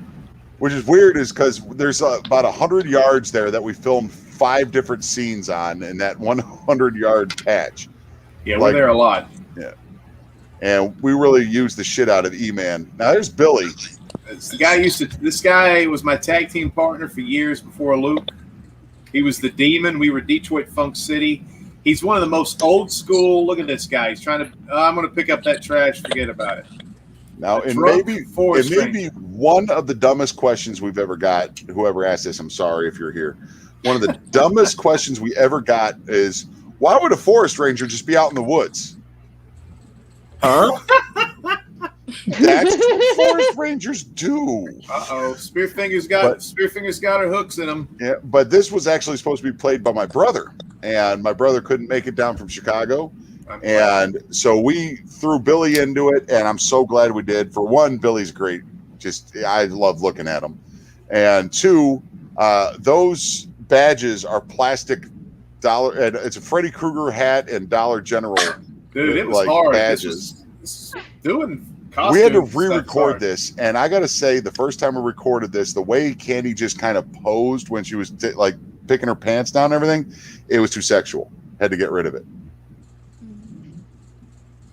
Which is weird is because there's about 100 yards there that we filmed 5 different scenes on in that 100-yard patch. Yeah, we're there a lot. Yeah. And we really used the shit out of E-Man. Now there's Billy. This guy was my tag team partner for years before Luke. He was the Demon. We were Detroit Funk City. He's one of the most old school. Look at this guy. He's trying to. I'm going to pick up that trash. Forget about it. Now, it may be one of the dumbest questions we've ever got. Whoever asked this, I'm sorry if you're here. One of the dumbest questions we ever got is, why would a forest ranger just be out in the woods? Huh? That's what forest rangers do. Uh-oh. Spearfinger's got her hooks in them. Yeah, but this was actually supposed to be played by my brother. And my brother couldn't make it down from Chicago. And so we threw Billy into it, and I'm so glad we did. For one, Billy's great. I love looking at him. And two, those badges are plastic dollar, and it's a Freddy Krueger hat and Dollar General. Dude, it was hard. Badges. This was doing costumes. We had to re-record this, and I got to say, the first time we recorded this, the way Candy just kind of posed when she was picking her pants down and everything, it was too sexual. Had to get rid of it.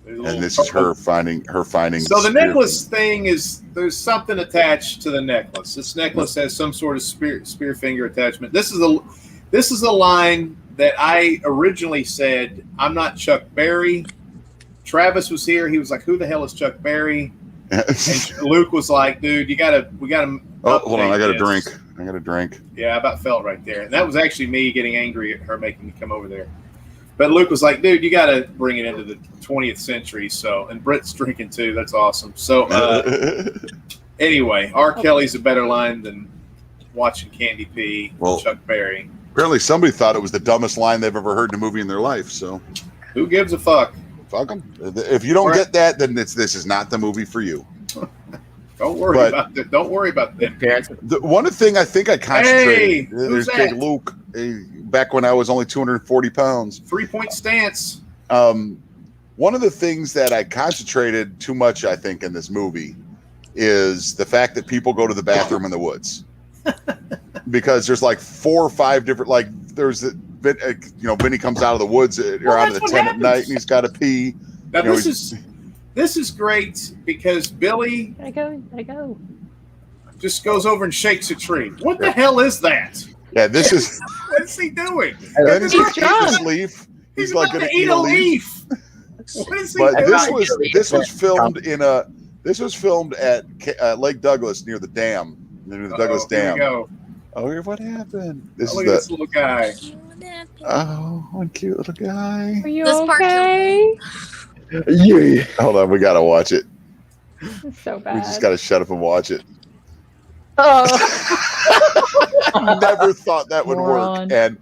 And this is her finding. So the necklace thing is, there's something attached to the necklace. This necklace has some sort of spear finger attachment. This is a line that I originally said, I'm not Chuck Berry. Travis was here. He was like, who the hell is Chuck Berry? And Luke was like, dude, we gotta. Oh, hold on, I got a drink. Yeah, I about fell right there. And that was actually me getting angry at her making me come over there. But Luke was like, dude, you got to bring it into the 20th century. So, and Britt's drinking too. That's awesome. So, anyway, R. Kelly's a better line than watching Candy P. Chuck Berry. Apparently, somebody thought it was the dumbest line they've ever heard in a movie in their life. So, who gives a fuck? Fuck them. If you don't get that, then this is not the movie for you. Don't worry about that. Don't worry about that. One thing I think I concentrated. Hey, there's Big Luke. Back when I was only 240 pounds. 3-point stance. One of the things that I concentrated too much, I think, in this movie is the fact that people go to the bathroom in the woods. Because there's like 4 or 5 different, there's Vinny comes out of the woods or out of the tent at night and he's got to pee. Now this is great because Billy I go. just goes over and shakes a tree. What the hell is that? Yeah, this is. What is he doing? And he's eating this leaf. He's like going to eat a leaf. What is he doing? This was filmed at Lake Douglas near the dam, near the Douglas Dam. Here we go. Oh, what happened? Look at this little guy. Oh, one cute little guy. Are you okay? Yeah. Hold on, we gotta watch it. It's so bad. We just gotta shut up and watch it. Oh. Never thought that would work, and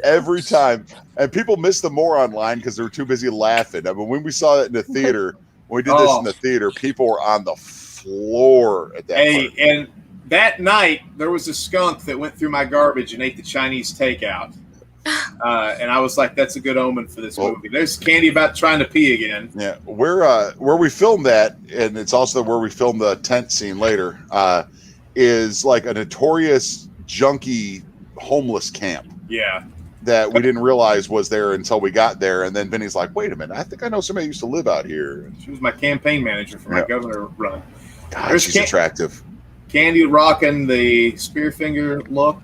every time, and people miss the moron line because they were too busy laughing. I mean, when we saw it in the theater, when we did this in the theater, people were on the floor at that point. And that night there was a skunk that went through my garbage and ate the Chinese takeout. And I was like, that's a good omen for this movie. There's Candy about trying to pee again. Yeah, where we filmed that, and it's also where we filmed the tent scene later, is like a notorious junkie homeless camp. Yeah. That we didn't realize was there until we got there. And then Vinny's like, wait a minute, I think I know somebody who used to live out here. She was my campaign manager for my governor run. God, she's attractive. Candy rocking the Spearfinger look.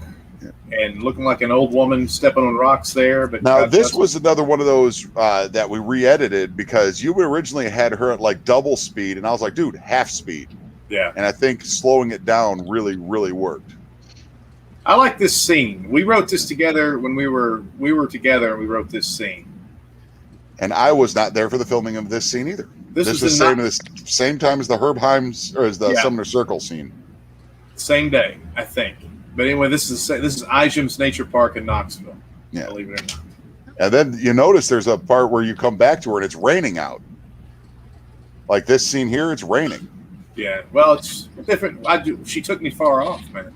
and looking like an old woman stepping on rocks there. But now this was another one of those that we re-edited because you originally had her at like double speed, and I was like, dude, half speed. Yeah. And I think slowing it down really, really worked. I like this scene. We wrote this together when we were together, and we wrote this scene. And I was not there for the filming of this scene either. This was the same time as the Herb Heims or as the Sumner Circle scene. Same day, I think. But anyway, this is Ijam's Nature Park in Knoxville. Yeah. Believe it or not. And then you notice there's a part where you come back to her and it's raining out. Like this scene here, it's raining. Yeah. Well, it's different. She took me far off, man.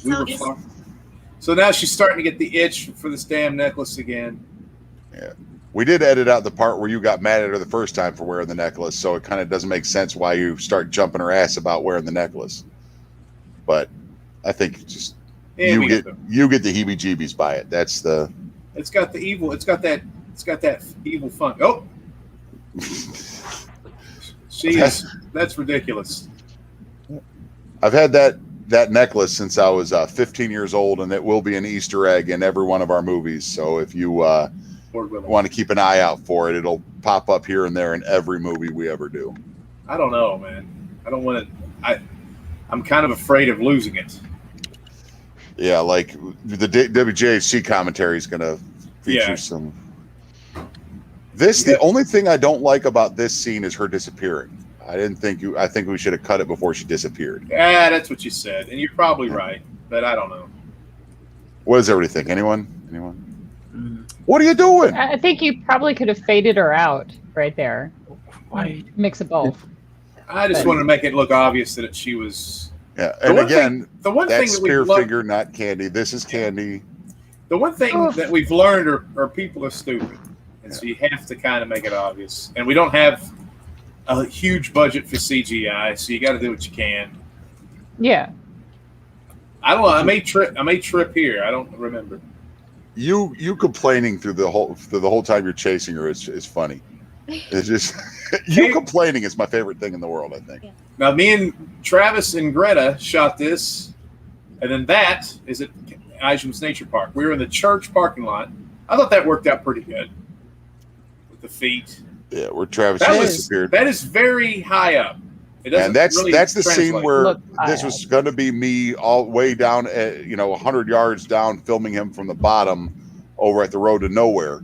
We were far. So now she's starting to get the itch for this damn necklace again. Yeah. We did edit out the part where you got mad at her the first time for wearing the necklace, so it kind of doesn't make sense why you start jumping her ass about wearing the necklace. But I think just you get the heebie-jeebies by it. That's the. It's got the evil. It's got that evil fun. Oh, that's ridiculous. I've had that necklace since I was 15 years old, and it will be an Easter egg in every one of our movies. So if you want to keep an eye out for it, it'll pop up here and there in every movie we ever do. I don't know, man. I don't want to. I'm kind of afraid of losing it. Yeah, like the WJHC commentary is going to feature some. The only thing I don't like about this scene is her disappearing. I think we should have cut it before she disappeared. Yeah, that's what you said, and you're probably right, but I don't know. What does everybody think? Anyone? What are you doing? I think you probably could have faded her out right there. Mix of both. I just wanted to make it look obvious that she was. Yeah, and again, the one thing that spear figure, not Candy. This is Candy. The one thing that we've learned are people are stupid, and so you have to kind of make it obvious. And we don't have a huge budget for CGI, so you got to do what you can. Yeah. I don't know. I may trip here. I don't remember. You complaining through the whole time you're chasing her is funny. It's just you complaining is my favorite thing in the world, I think. Yeah. Now, me and Travis and Greta shot this, and then that is at Ijam's Nature Park. We were in the church parking lot. I thought that worked out pretty good with the feet. Yeah, where Travis disappeared. That is very high up. And that's the scene where this was going to be me all way down, 100 yards down, filming him from the bottom over at the road to nowhere.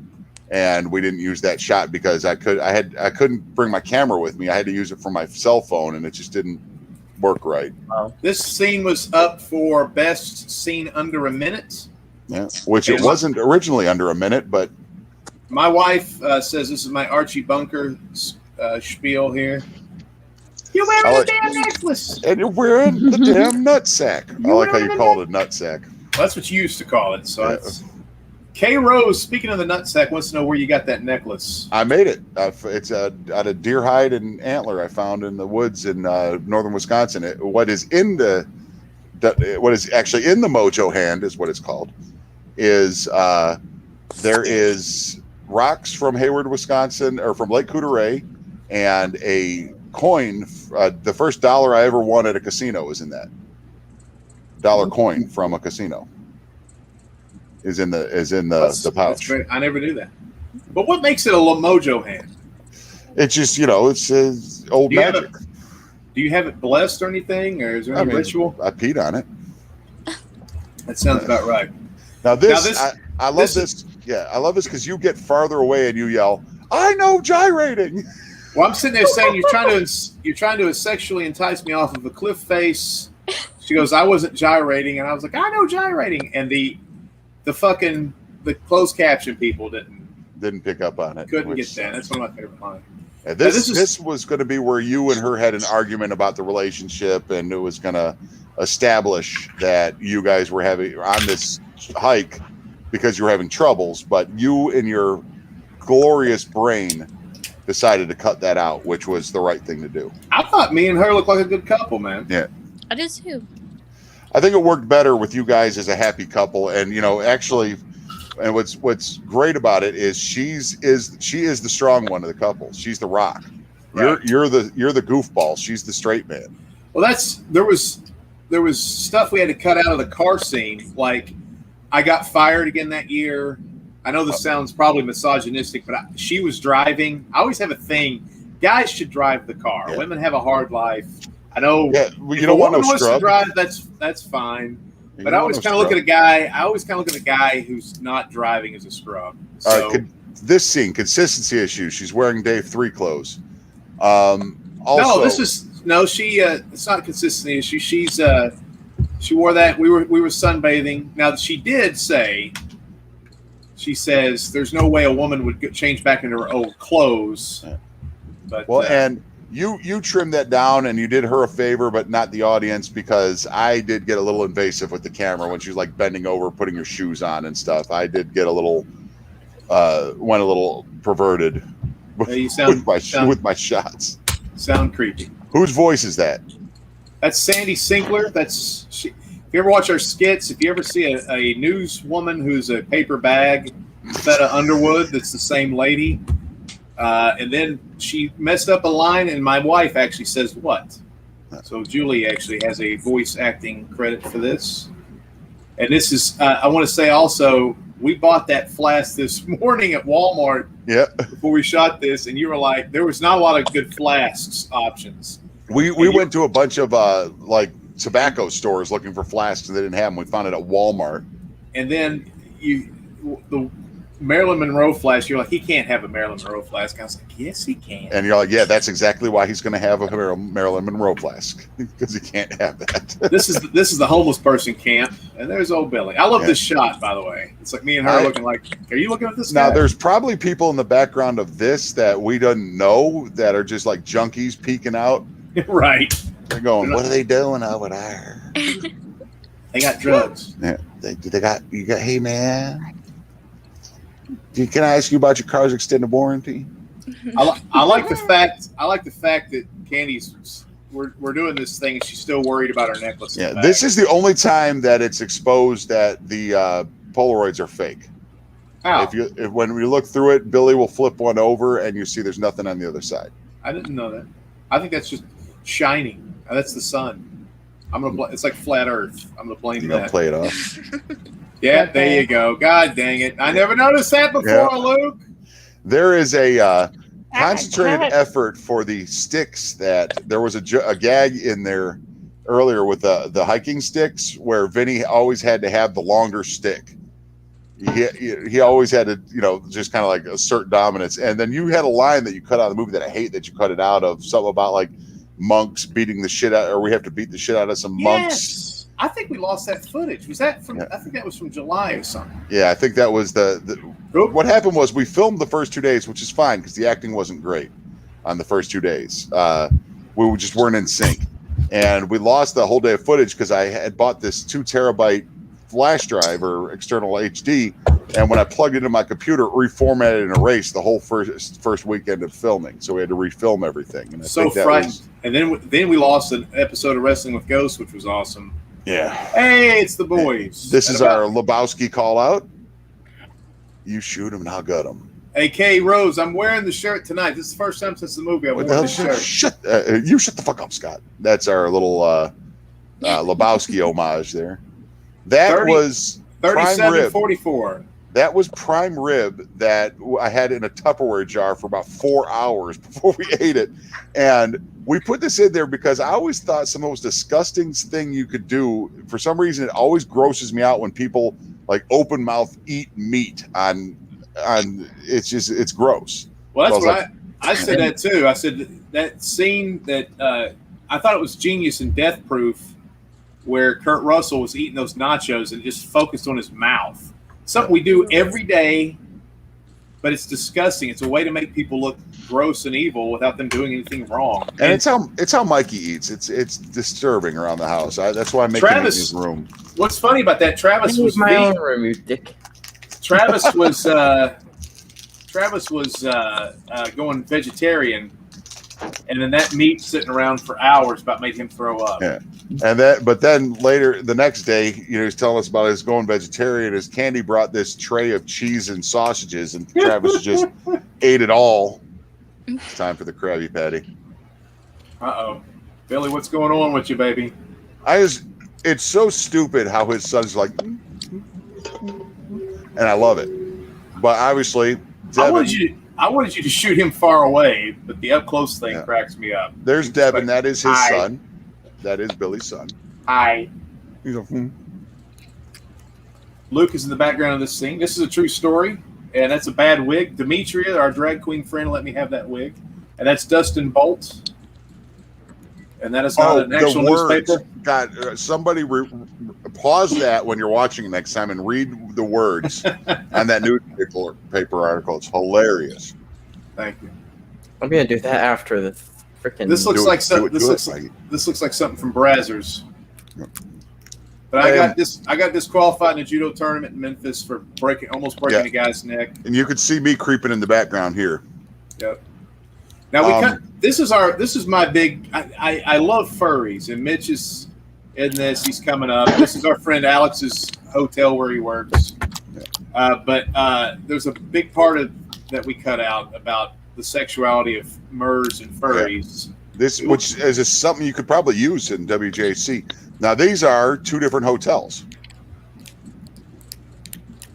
And we didn't use that shot because I couldn't bring my camera with me. I had to use it for my cell phone, and it just didn't work right. Wow. This scene was up for best scene under a minute. Yeah, which it wasn't originally under a minute, but my wife says this is my Archie Bunker spiel here. You're wearing a damn necklace, and you're wearing the damn nutsack. I like how you called it nutsack. Well, that's what you used to call it. So. Yeah. K Rose, speaking of the nutsack, wants to know where you got that necklace. I made it. It's out of deer hide and antler I found in the woods in northern Wisconsin. What is actually in the Mojo hand is what it's called. There is rocks from Hayward, Wisconsin, or from Lake Coudray, and a coin. The first dollar I ever won at a casino was in that dollar coin from a casino. Is in the pouch. I never knew that. But what makes it a Mojo hand? It's just it's old magic. Do you have it blessed or anything, or is there any ritual? I peed on it. That sounds about right. Now this I love this. Yeah, I love this because you get farther away and you yell, "I know gyrating." Well, I'm sitting there saying you're trying to sexually entice me off of a cliff face. She goes, "I wasn't gyrating," and I was like, "I know gyrating," and the closed caption people didn't pick up on it. Couldn't get that. That's one of my favorite lines. Yeah, this was going to be where you and her had an argument about the relationship, and it was going to establish that you guys were having on this hike because you were having troubles, but you in your glorious brain decided to cut that out, which was the right thing to do. I thought me and her looked like a good couple, man. Yeah. I did too. I think it worked better with you guys as a happy couple, and actually, and what's great about it is she is the strong one of the couple. She's the rock. Right. You're the goofball. She's the straight man. Well, there was stuff we had to cut out of the car scene. Like, I got fired again that year. I know this sounds probably misogynistic, but she was driving. I always have a thing. Guys should drive the car. Yeah. Women have a hard life. I know. Yeah, well, you don't want no wants scrub. to drive, that's fine. But I always kind of look at a guy. I always kind of look at a guy who's not driving as a scrub. So, All right, this scene, consistency issues. She's wearing Dave 3 clothes. Also, she. It's not a consistency issue. She wore that. We were sunbathing. Now she did say. She says there's no way a woman would change back into her old clothes. But and you trimmed that down, and you did her a favor, but not the audience, because I did get a little invasive with the camera when she was like bending over, putting her shoes on and stuff. I did get a little, went a little perverted with my shots. Sound creepy. Whose voice is that? That's Sandy Sinkler. If you ever watch our skits, if you ever see a newswoman who's a paper bag instead of Underwood, that's the same lady. And then she messed up a line, and my wife actually says what? So Julie actually has a voice acting credit for this. And this is, I want to say also, we bought that flask this morning at Walmart before we shot this, and you were like, there was not a lot of good flasks options. We went to a bunch of like tobacco stores looking for flasks, and they didn't have them. We found it at Walmart. And then the Marilyn Monroe flask, you're like, he can't have a Marilyn Monroe flask. I was like, yes, he can. And you're like, yeah, that's exactly why he's going to have a Marilyn Monroe flask, because he can't have that. This is the homeless person camp, and there's old Billy. I love this shot, by the way. It's like me and her looking like, are you looking at this guy? Now, there's probably people in the background of this that we don't know that are just like junkies peeking out. Right. They're going, what are they doing over there? They got drugs. Yeah, they got, hey, man. Can I ask you about your car's extended warranty? I like the fact that Candy's we're doing this thing and she's still worried about her necklace. Yeah, this is the only time that it's exposed that the Polaroids are fake. How? When we look through it, Billy will flip one over and you see there's nothing on the other side. I didn't know that. I think that's just shining. That's the sun. It's like flat Earth. I'm gonna blame that. Play it off. Yeah, there you go. God dang it! I never noticed that before, Luke. There is a concentrated effort for the sticks. That there was a gag in there earlier with the hiking sticks, where Vinny always had to have the longer stick. He always had to, just kind of like assert dominance. And then you had a line that you cut out of the movie that I hate that you cut it out of. Something about like monks beating the shit out, or we have to beat the shit out of some monks. I think we lost that footage. Was that from? I think that was from July or something. Yeah, I think that was what happened was we filmed the first 2 days, which is fine because the acting wasn't great on the first 2 days. We just weren't in sync, and we lost the whole day of footage because I had bought this 2 terabyte flash drive or external HD, and when I plugged it into my computer, it reformatted and erased the whole first weekend of filming. So we had to refilm everything. And I so frightened. And then we lost an episode of Wrestling with Ghosts, which was awesome. Yeah. Hey, it's the boys. This is our Lebowski call out. You shoot him and I'll gut him. Hey, Kay Rose, I'm wearing the shirt tonight. This is the first time since the movie I've worn this shirt. You shut the fuck up, Scott. That's our little Lebowski homage there. That was 37.44. That was prime rib that I had in a Tupperware jar for about 4 hours before we ate it. And we put this in there because I always thought some of the most disgusting thing you could do. For some reason, it always grosses me out when people like open mouth eat meat on it's gross. Well, that's what I said that too. I said that scene that I thought it was genius in Death Proof where Kurt Russell was eating those nachos and just focused on his mouth. Something we do every day, but it's disgusting. It's a way to make people look gross and evil without them doing anything wrong. And it's how Mikey eats. It's disturbing around the house. That's why I make him in his room. What's funny about that? Travis was my own room, you dick. Travis was going vegetarian, and then that meat sitting around for hours about made him throw up. Yeah. But then later the next day, he's telling us about his going vegetarian. His Candy brought this tray of cheese and sausages, and Travis just ate it all. It's time for the Krabby Patty. Billy, what's going on with you, baby? it's so stupid how his son's like, and I love it. But obviously, Devin, I wanted you to shoot him far away, but the up close thing cracks me up. There's Devin. That is his son. That is Billy's son. Hi. He's like, Luke is in the background of this scene. This is a true story, and that's a bad wig. Demetria, our drag queen friend, let me have that wig. And that's Dustin Bolt. And that is not an actual newspaper. God, somebody pause that when you're watching next time and read the words on that newspaper article. It's hilarious. Thank you. I'm gonna do that after the freaking. This looks like something. This looks like something from Brazzers. But I got disqualified in a judo tournament in Memphis for almost breaking a guy's neck. And you could see me creeping in the background here. Yep. Now this is my big. I love furries, and Mitch is in this. He's coming up. This is our friend Alex's hotel where he works. But there's a big part of that we cut out about the sexuality of MERS and furries. Yeah. Which is something you could probably use in WJC. Now these are two different hotels.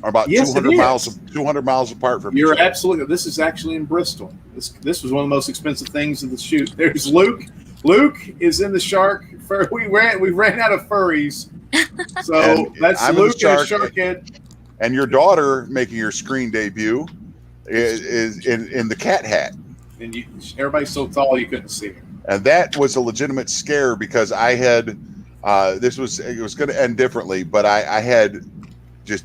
Are about 200 miles apart from each other. Absolutely. This is actually in Bristol. This was one of the most expensive things of the shoot. There's Luke. Luke is in the shark. We ran out of furries. So that's Luke in the shark head. And your daughter making your screen debut is in the cat hat. And everybody's so tall you couldn't see her. And that was a legitimate scare because I had it was going to end differently, but I had just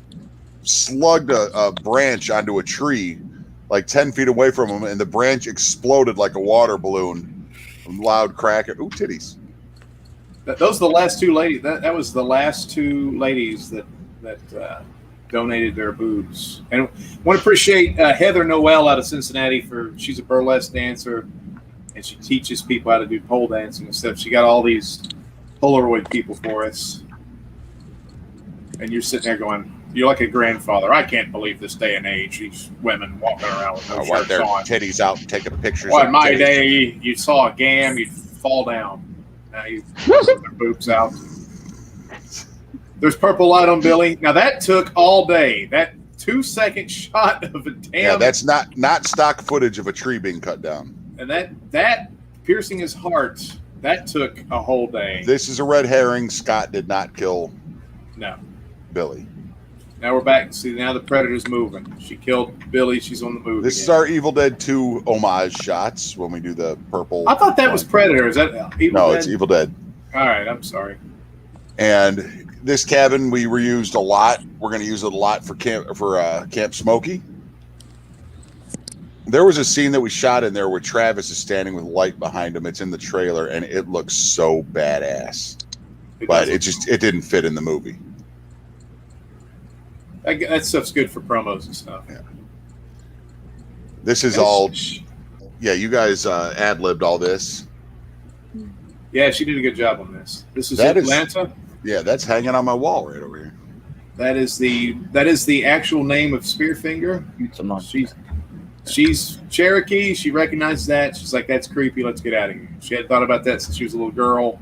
slugged a branch onto a tree like 10 feet away from him, and the branch exploded like a water balloon. Loud crack. Ooh, titties. Those are the last two ladies. That was the last two ladies that donated their boobs. And I want to appreciate Heather Noel out of Cincinnati she's a burlesque dancer, and she teaches people how to do pole dancing and stuff. She got all these Polaroid people for us. And you're sitting there going, you're like a grandfather. I can't believe this day and age, these women walking around with no shirts their on. Titties out and taking pictures. Well, in my day, you saw a gam, you'd fall down. Now you put their boobs out. There's purple light on Billy. Now that took all day. That 2-second shot of a damn. Yeah, that's not stock footage of a tree being cut down. And that piercing his heart, that took a whole day. This is a red herring. Scott did not kill Billy. Now we're back. See, now the Predator's moving. She killed Billy. She's on the move. This is our Evil Dead 2 homage shots when we do the purple. I thought that was Predator. Is that Evil Dead? No, it's Evil Dead. All right, I'm sorry. And this cabin we reused a lot. We're going to use it a lot for Camp Smokey. There was a scene that we shot in there where Travis is standing with light behind him. It's in the trailer, and it looks so badass. But it didn't fit in the movie. That stuff's good for promos and stuff. Yeah. This is all. Yeah, you guys ad-libbed all this. Yeah, she did a good job on this. This is Atlanta. Yeah, that's hanging on my wall right over here. That is the actual name of Spearfinger. She's Cherokee. She recognizes that. She's like, that's creepy. Let's get out of here. She had thought about that since she was a little girl.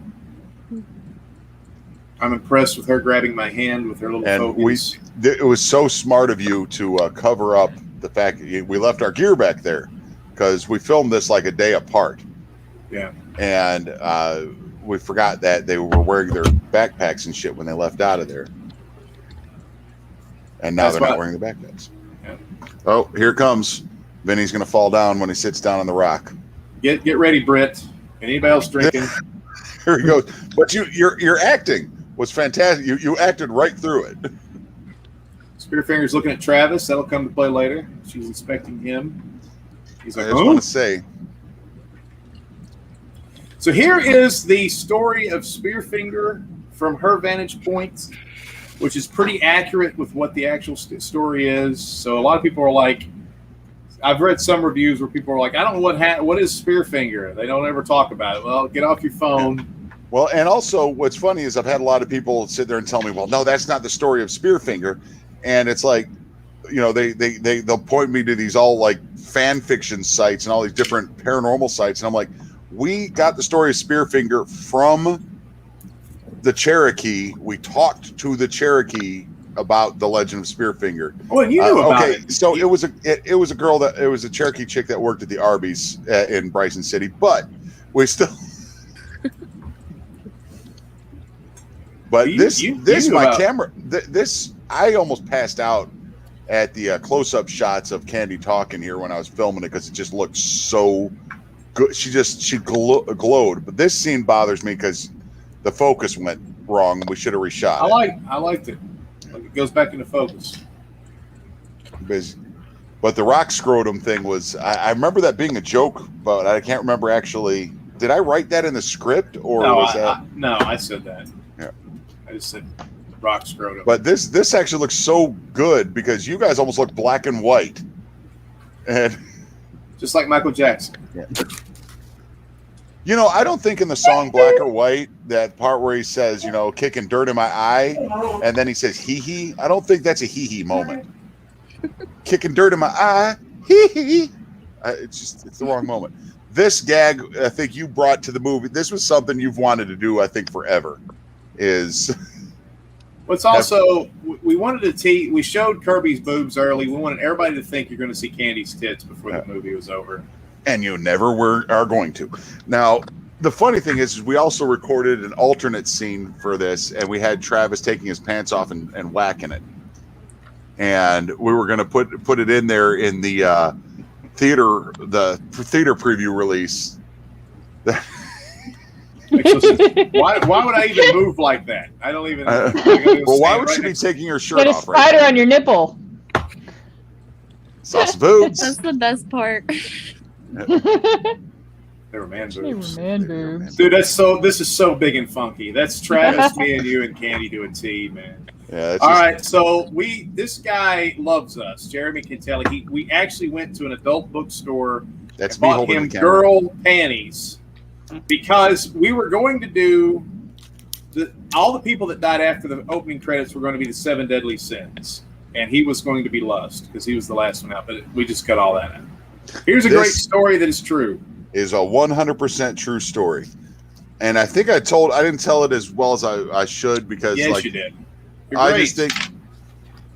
I'm impressed with her grabbing my hand with her little focus. It was so smart of you to cover up the fact that we left our gear back there because we filmed this like a day apart. Yeah. And we forgot that they were wearing their backpacks and shit when they left out of there. And now they're not wearing the backpacks. Yeah. Oh, here comes. Vinny's going to fall down when he sits down on the rock. Get ready, Britt. Anybody else drinking? Here he goes. But your acting was fantastic. You acted right through it. Spearfinger's looking at Travis. That'll come to play later. She's inspecting him. He's like, I just want to say. So here is the story of Spearfinger from her vantage point, which is pretty accurate with what the actual story is. So a lot of people are like, I've read some reviews where people are like, I don't know what is Spearfinger. They don't ever talk about it. Well, get off your phone. Yeah. Well, and also what's funny is I've had a lot of people sit there and tell me, well, no, that's not the story of Spearfinger. And it's like, they'll point me to these all like fan fiction sites and all these different paranormal sites. And I'm like, we got the story of Spearfinger from the Cherokee. We talked to the Cherokee about the Legend of Spearfinger. Well, you knew about it. So it was a girl that it was a Cherokee chick that worked at the Arby's in Bryson City, but we still. But this I almost passed out at the close-up shots of Candy talking here when I was filming it because it just looked so good. She glowed, but this scene bothers me because the focus went wrong. We should have reshot. I liked it. It goes back into focus. But the rock scrotum thing was, I remember that being a joke, but I can't remember actually. Did I write that in the script or was that? No, I said that. Yeah. I just said rock scrotum. But this actually looks so good because you guys almost look black and white. And just like Michael Jackson. Yeah. You know, I don't think in the song Black or White, that part where he says, you know, kicking dirt in my eye, and then he says hee, I don't think that's a hee moment. Kicking dirt in my eye, hee. It's the wrong moment. This gag, I think you brought to the movie, this was something you've wanted to do, I think, forever, is... What's also, we wanted to we showed Kirby's boobs early. We wanted everybody to think you're going to see Candy's tits before the movie was over. And you never are going to. Now, the funny thing is we also recorded an alternate scene for this, and we had Travis taking his pants off and whacking it. And we were going to put it in there in the theater preview release. Why would I even move like that? I don't even. Well, why would she be taking her shirt off? Put a spider on your nipple. Sauce boobs. That's the best part. They were man boobs. Dude, this is so big and funky. That's Travis, me, and you and Candy doing tea, man. Yeah. All right, so this guy loves us. Jeremy can tell. We actually went to an adult bookstore and bought him girl panties because we were going to do all the people that died after the opening credits were going to be the 7 deadly sins, and he was going to be lust because he was the last one out. But we just cut all that out. Here's a great story that is true. Is a 100% true story. And I think I didn't tell it as well as I should because yes, you did. I just think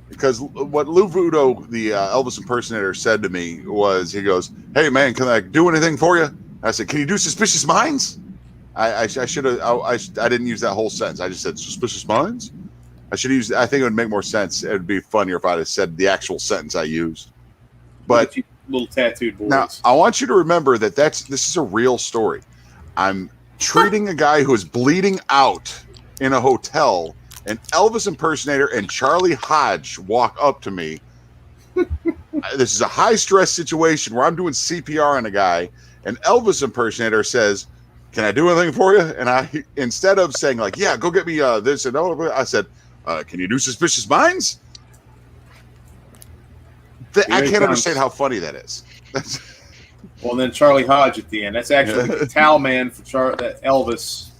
because what Lou Vudo, the Elvis impersonator, said to me was, he goes, "Hey man, can I do anything for you?" I said, "Can you do Suspicious Minds?" I should have. I didn't use that whole sentence. I just said Suspicious Minds. I should use. I think it would make more sense. It would be funnier if I had said the actual sentence I used. But little tattooed boys. Now, I want you to remember that this is a real story. I'm treating a guy who is bleeding out in a hotel. An Elvis impersonator and Charlie Hodge walk up to me. This is a high-stress situation where I'm doing CPR on a guy. An Elvis impersonator says, "Can I do anything for you?" And I, instead of saying like, "Yeah, go get me this," and I said, "Can you do Suspicious Minds?" I can't understand how funny that is. Well, then Charlie Hodge at the end. That's actually the towel man for that Elvis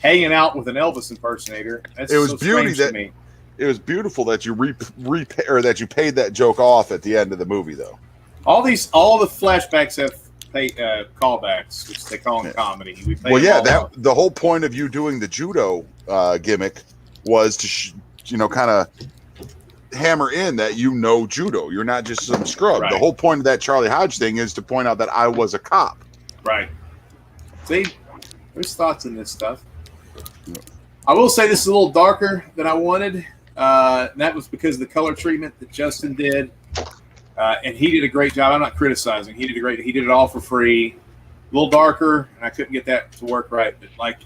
hanging out with an Elvis impersonator. That's it was so beauty to me. It was beautiful that you that you paid that joke off at the end of the movie, though. All the flashbacks have callbacks, which they call in comedy. The whole point of you doing the judo gimmick was to kind of hammer in that judo. You're not just some scrub. Right. The whole point of that Charlie Hodge thing is to point out that I was a cop. Right. See, there's thoughts in this stuff. I will say this is a little darker than I wanted. And that was because of the color treatment that Justin did. And he did a great job. I'm not criticizing. He did it all for free. A little darker, and I couldn't get that to work right. But like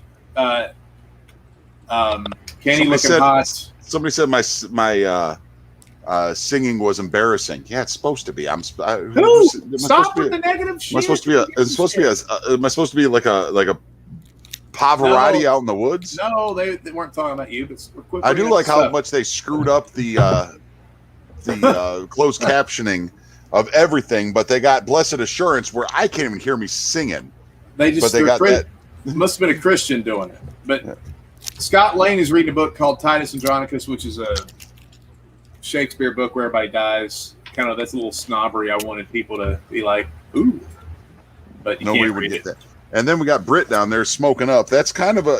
Kenny looking hot. Somebody said my singing was embarrassing. Yeah, it's supposed to be. Stop with the negative shit. Am I supposed to be like a Pavarotti out in the woods? No, they weren't talking about you. But I do like how much they screwed up the closed captioning of everything, but they got Blessed Assurance where I can't even hear me singing. Must have been a Christian doing it. But Scott Lane is reading a book called Titus Andronicus, which is a Shakespeare book where everybody dies. Kind of that's a little snobbery. I wanted people to be like, ooh. But nobody would get that. And then we got Britt down there smoking up. That's kind of a,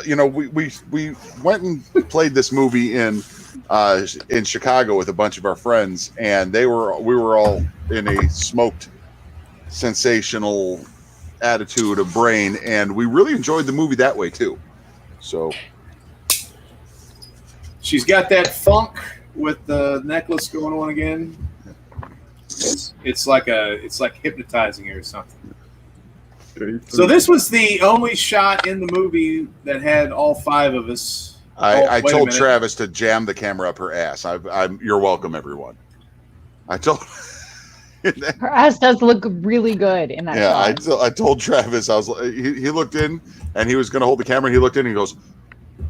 we went and played this movie in Chicago with a bunch of our friends, and we were all in a smoked, sensational attitude of brain, and we really enjoyed the movie that way too. So she's got that funk with the necklace going on again. It's like hypnotizing her or something. So this was the only shot in the movie that had all 5 of us. I told Travis to jam the camera up her ass. You're welcome, everyone. I told her ass does look really good in that shot. I told Travis, I was he looked in and he was going to hold the camera. And he looked in and he goes,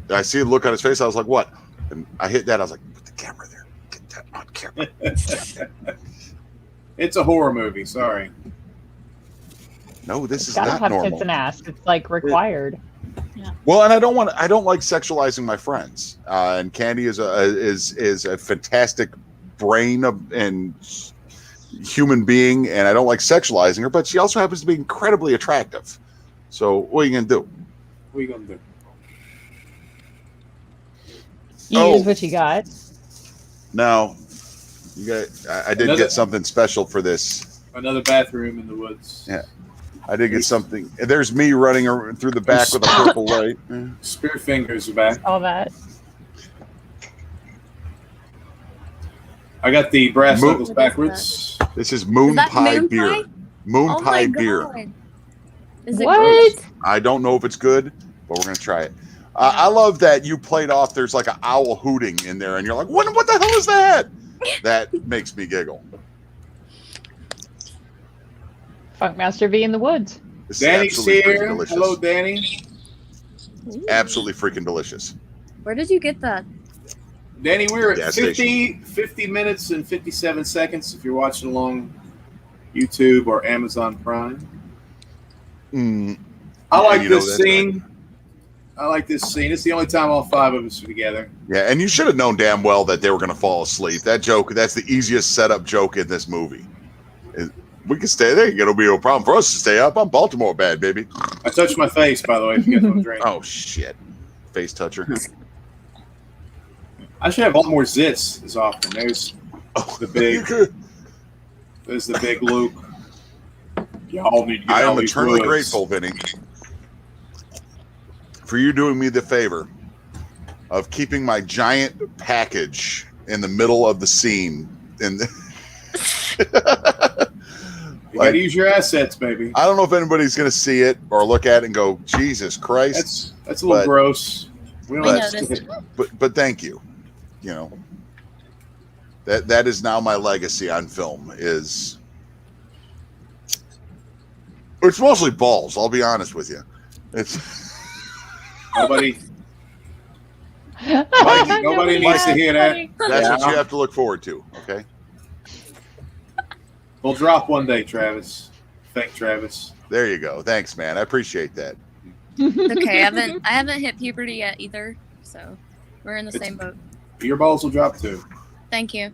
I see a look on his face. I was like, what? And I hit that. I was like, put the camera there. Get that on camera. It's a horror movie. Sorry. No, this is gotta not have normal. tits and ass. It's like required. Yeah. Well, and I don't like sexualizing my friends. And Candy is a fantastic brain and human being, and I don't like sexualizing her. But she also happens to be incredibly attractive. So what are you gonna do? What are you gonna do? You use what you got. Now, I did get something special for this. Another bathroom in the woods. Yeah. I did get something. There's me running through the back with a purple light. Spear fingers are back. All that. I got the brass knuckles backwards. This is moon pie beer. Moon pie beer. Is it What? gross? I don't know if it's good, but we're gonna try it. I love that you played off. There's like an owl hooting in there, and you're like, "What the hell is that?" That makes me giggle. Funkmaster V in the woods. This Danny's here. Hello, Danny. Ooh. Absolutely freaking delicious. Where did you get that? Danny, we're at Gas 50 minutes and 57 seconds if you're watching along YouTube or Amazon Prime. I like this scene. I like this scene. It's the only time all 5 of us are together. Yeah, and you should have known damn well that they were going to fall asleep. That's the easiest setup joke in this movie. We can stay there. It'll be no problem for us to stay up. I'm Baltimore bad, baby. I touched my face, by the way, if you guys want to drink. Oh, shit. Face toucher. I should have a lot more zits as often. There's the big Luke. Y'all need to get I out am these eternally woods. grateful, Vinny, for you doing me the favor of keeping my giant package in the middle of the scene. You gotta use your assets, baby. I don't know if anybody's going to see it or look at it and go, Jesus Christ. That's a little gross. We don't I have to- noticed. But thank you. You know, that is now my legacy on film. It's mostly balls. I'll be honest with you. It's Nobody needs to hear that. that's what you have to look forward to. Okay. We'll drop one day, Travis. Thank Travis. There you go. Thanks, man. I appreciate that. Okay, I haven't hit puberty yet either, so we're in the same boat. Your balls will drop too. Thank you.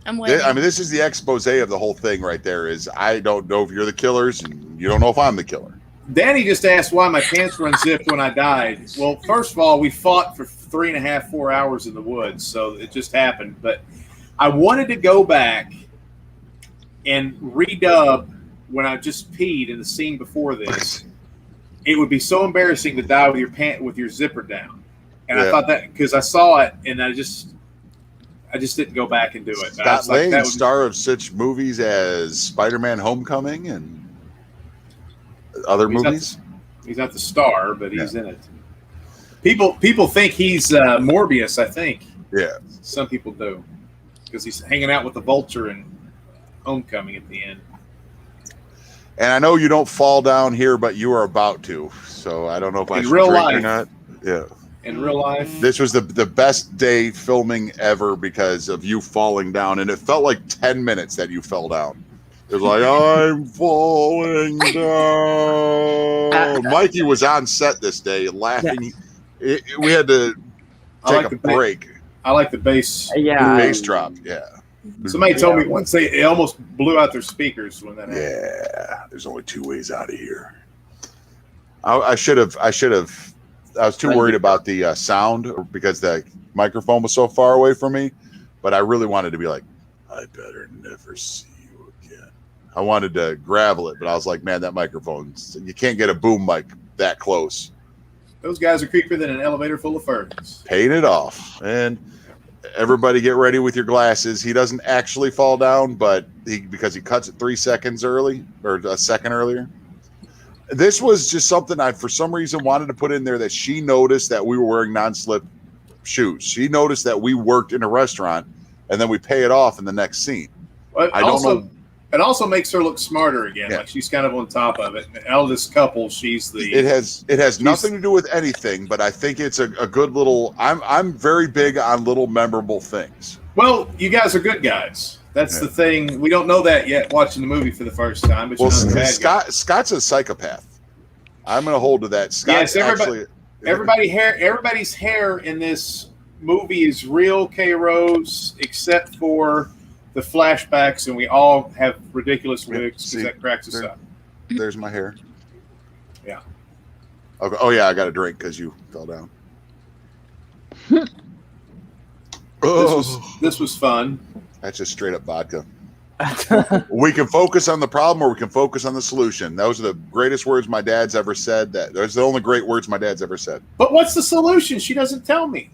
I'm waiting. I mean, this is the expose of the whole thing right there. Is I don't know if you're the killers, and you don't know if I'm the killer. Danny just asked why my pants were unzipped when I died. Well, first of all, we fought for 3.5, 4 hours in the woods, so it just happened. But I wanted to go back and redub when I just peed in the scene before this. It would be so embarrassing to die with your zipper down. And I thought that because I saw it and I just didn't go back and do it. Scott Lang, star of such movies as Spider-Man: Homecoming and other movies. He's not the star, but he's in it. People think he's Morbius. I think. Yeah. Some people do because he's hanging out with the Vulture in Homecoming at the end. And I know you don't fall down here, but you are about to. So I don't know if I should real drink life. or not. Yeah. In real life, This was the best day filming ever because of you falling down, and it felt like 10 minutes that you fell down. It was like, I'm falling down. Mikey was on set this day laughing. We had to take a break. I like the bass. Yeah. Bass drop. Yeah. Somebody told me once it almost blew out their speakers when that happened. Yeah. There's only 2 ways out of here. I should have. I was too worried about the sound because the microphone was so far away from me. But I really wanted to be like, I better never see you again. I wanted to gravel it, but I was like, man, that microphone, you can't get a boom mic that close. Those guys are creepier than an elevator full of furs. Paying it off. And everybody get ready with your glasses. He doesn't actually fall down, but because he cuts it 3 seconds early or a second earlier. This was just something I, for some reason, wanted to put in there that she noticed that we were wearing non-slip shoes. She noticed that we worked in a restaurant, and then we pay it off in the next scene. Well, I don't know. It also makes her look smarter again. Yeah. Like she's kind of on top of it. The eldest couple, she's the. It has nothing to do with anything, but I think it's a good little. I'm very big on little memorable things. Well, you guys are good guys. That's the thing. We don't know that yet watching the movie for the first time. But Well, you know, Scott's a psychopath. I'm going to hold to that. Scott's yes, everybody's hair in this movie is real K-Rose, except for the flashbacks, and we all have ridiculous wigs because that cracks us up. There's my hair. Yeah. Okay. Oh yeah, I got a drink because you fell down. This was fun. That's just straight up vodka. We can focus on the problem, or we can focus on the solution. Those are the greatest words my dad's ever said. Those are the only great words my dad's ever said. But what's the solution? She doesn't tell me.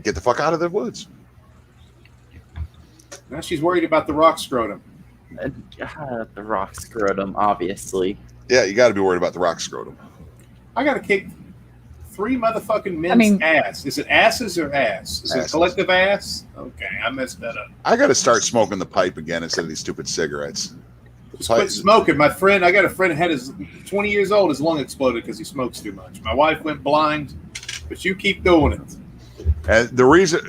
Get the fuck out of the woods. Now she's worried about the rock scrotum. The rock scrotum, obviously. Yeah, you got to be worried about the rock scrotum. I got to kick 3 motherfucking men's ass. Is it asses or ass? Is it collective ass? Okay, I messed that up. I got to start smoking the pipe again instead of these stupid cigarettes. Just quit smoking. My friend, I got a friend that had his 20 years old, his lung exploded because he smokes too much. My wife went blind, but you keep doing it. And the reason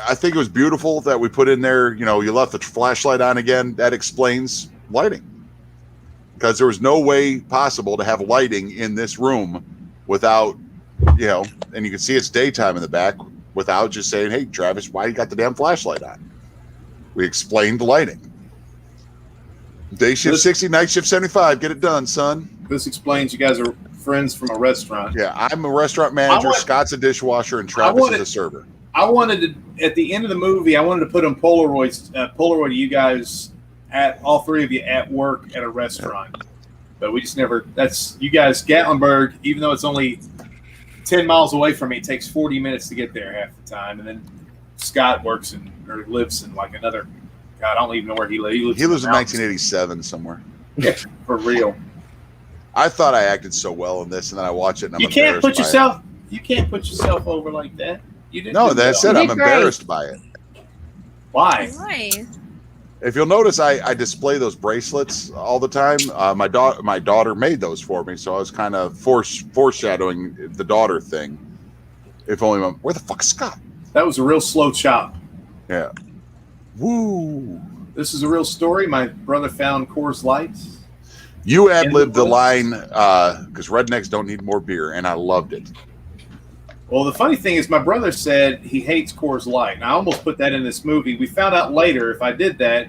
I think it was beautiful that we put in there, you left the flashlight on again. That explains lighting, because there was no way possible to have lighting in this room without, and you can see it's daytime in the back without just saying, "Hey, Travis, why you got the damn flashlight on?" We explained the lighting. Day shift 60, night shift 75. Get it done, son. This explains you guys are friends from a restaurant. Yeah, I'm a restaurant manager. Scott's a dishwasher, and Travis is a server. I wanted to, at the end of the movie, I wanted to put on Polaroid of you guys all 3 of you at work at a restaurant. But we just never. That's you guys. Gatlinburg, even though it's only 10 miles away from me, it takes 40 minutes to get there half the time. And then Scott lives in like another. God, I don't even know where he lives. He lives in 1987 somewhere. Yeah, for real. I thought I acted so well in this, and then I watch it, and You can't put yourself over like that. You didn't. No, that's it. I'm embarrassed by it. Why? If you'll notice, I display those bracelets all the time. My daughter made those for me, so I was kind of foreshadowing the daughter thing. If only where the fuck is Scott? That was a real slow chop. Yeah. Woo. This is a real story. My brother found Coors Light. You ad-libbed the line because rednecks don't need more beer, and I loved it. Well, the funny thing is my brother said he hates Coors Light, and I almost put that in this movie. We found out later if I did that,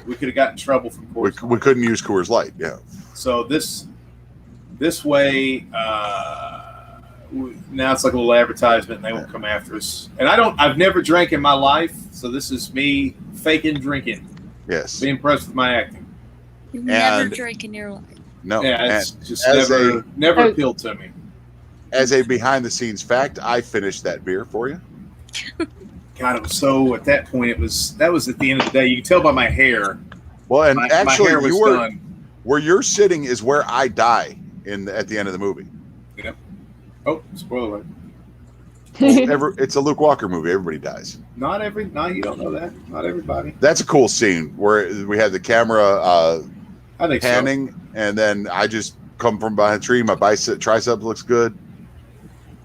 we could have gotten in trouble from Coors Light. We couldn't use Coors Light, yeah. So this way, now it's like a little advertisement, and they won't come after us. And I've never drank in my life, so this is me faking drinking. Yes. Be impressed with my acting. You've never drank in your life. No. Yeah, it's just never appealed to me. As a behind-the-scenes fact, I finished that beer for you. God, it was so. At that point, that was at the end of the day. You can tell by my hair. Well, and actually, my hair was done. Where you're sitting is where I die at the end of the movie. Yep. Oh, spoiler alert. It's a Luke Walker movie. Everybody dies. No, you don't know that. Not everybody. That's a cool scene where we had the camera I think panning, and then I just come from behind a tree. My tricep looks good.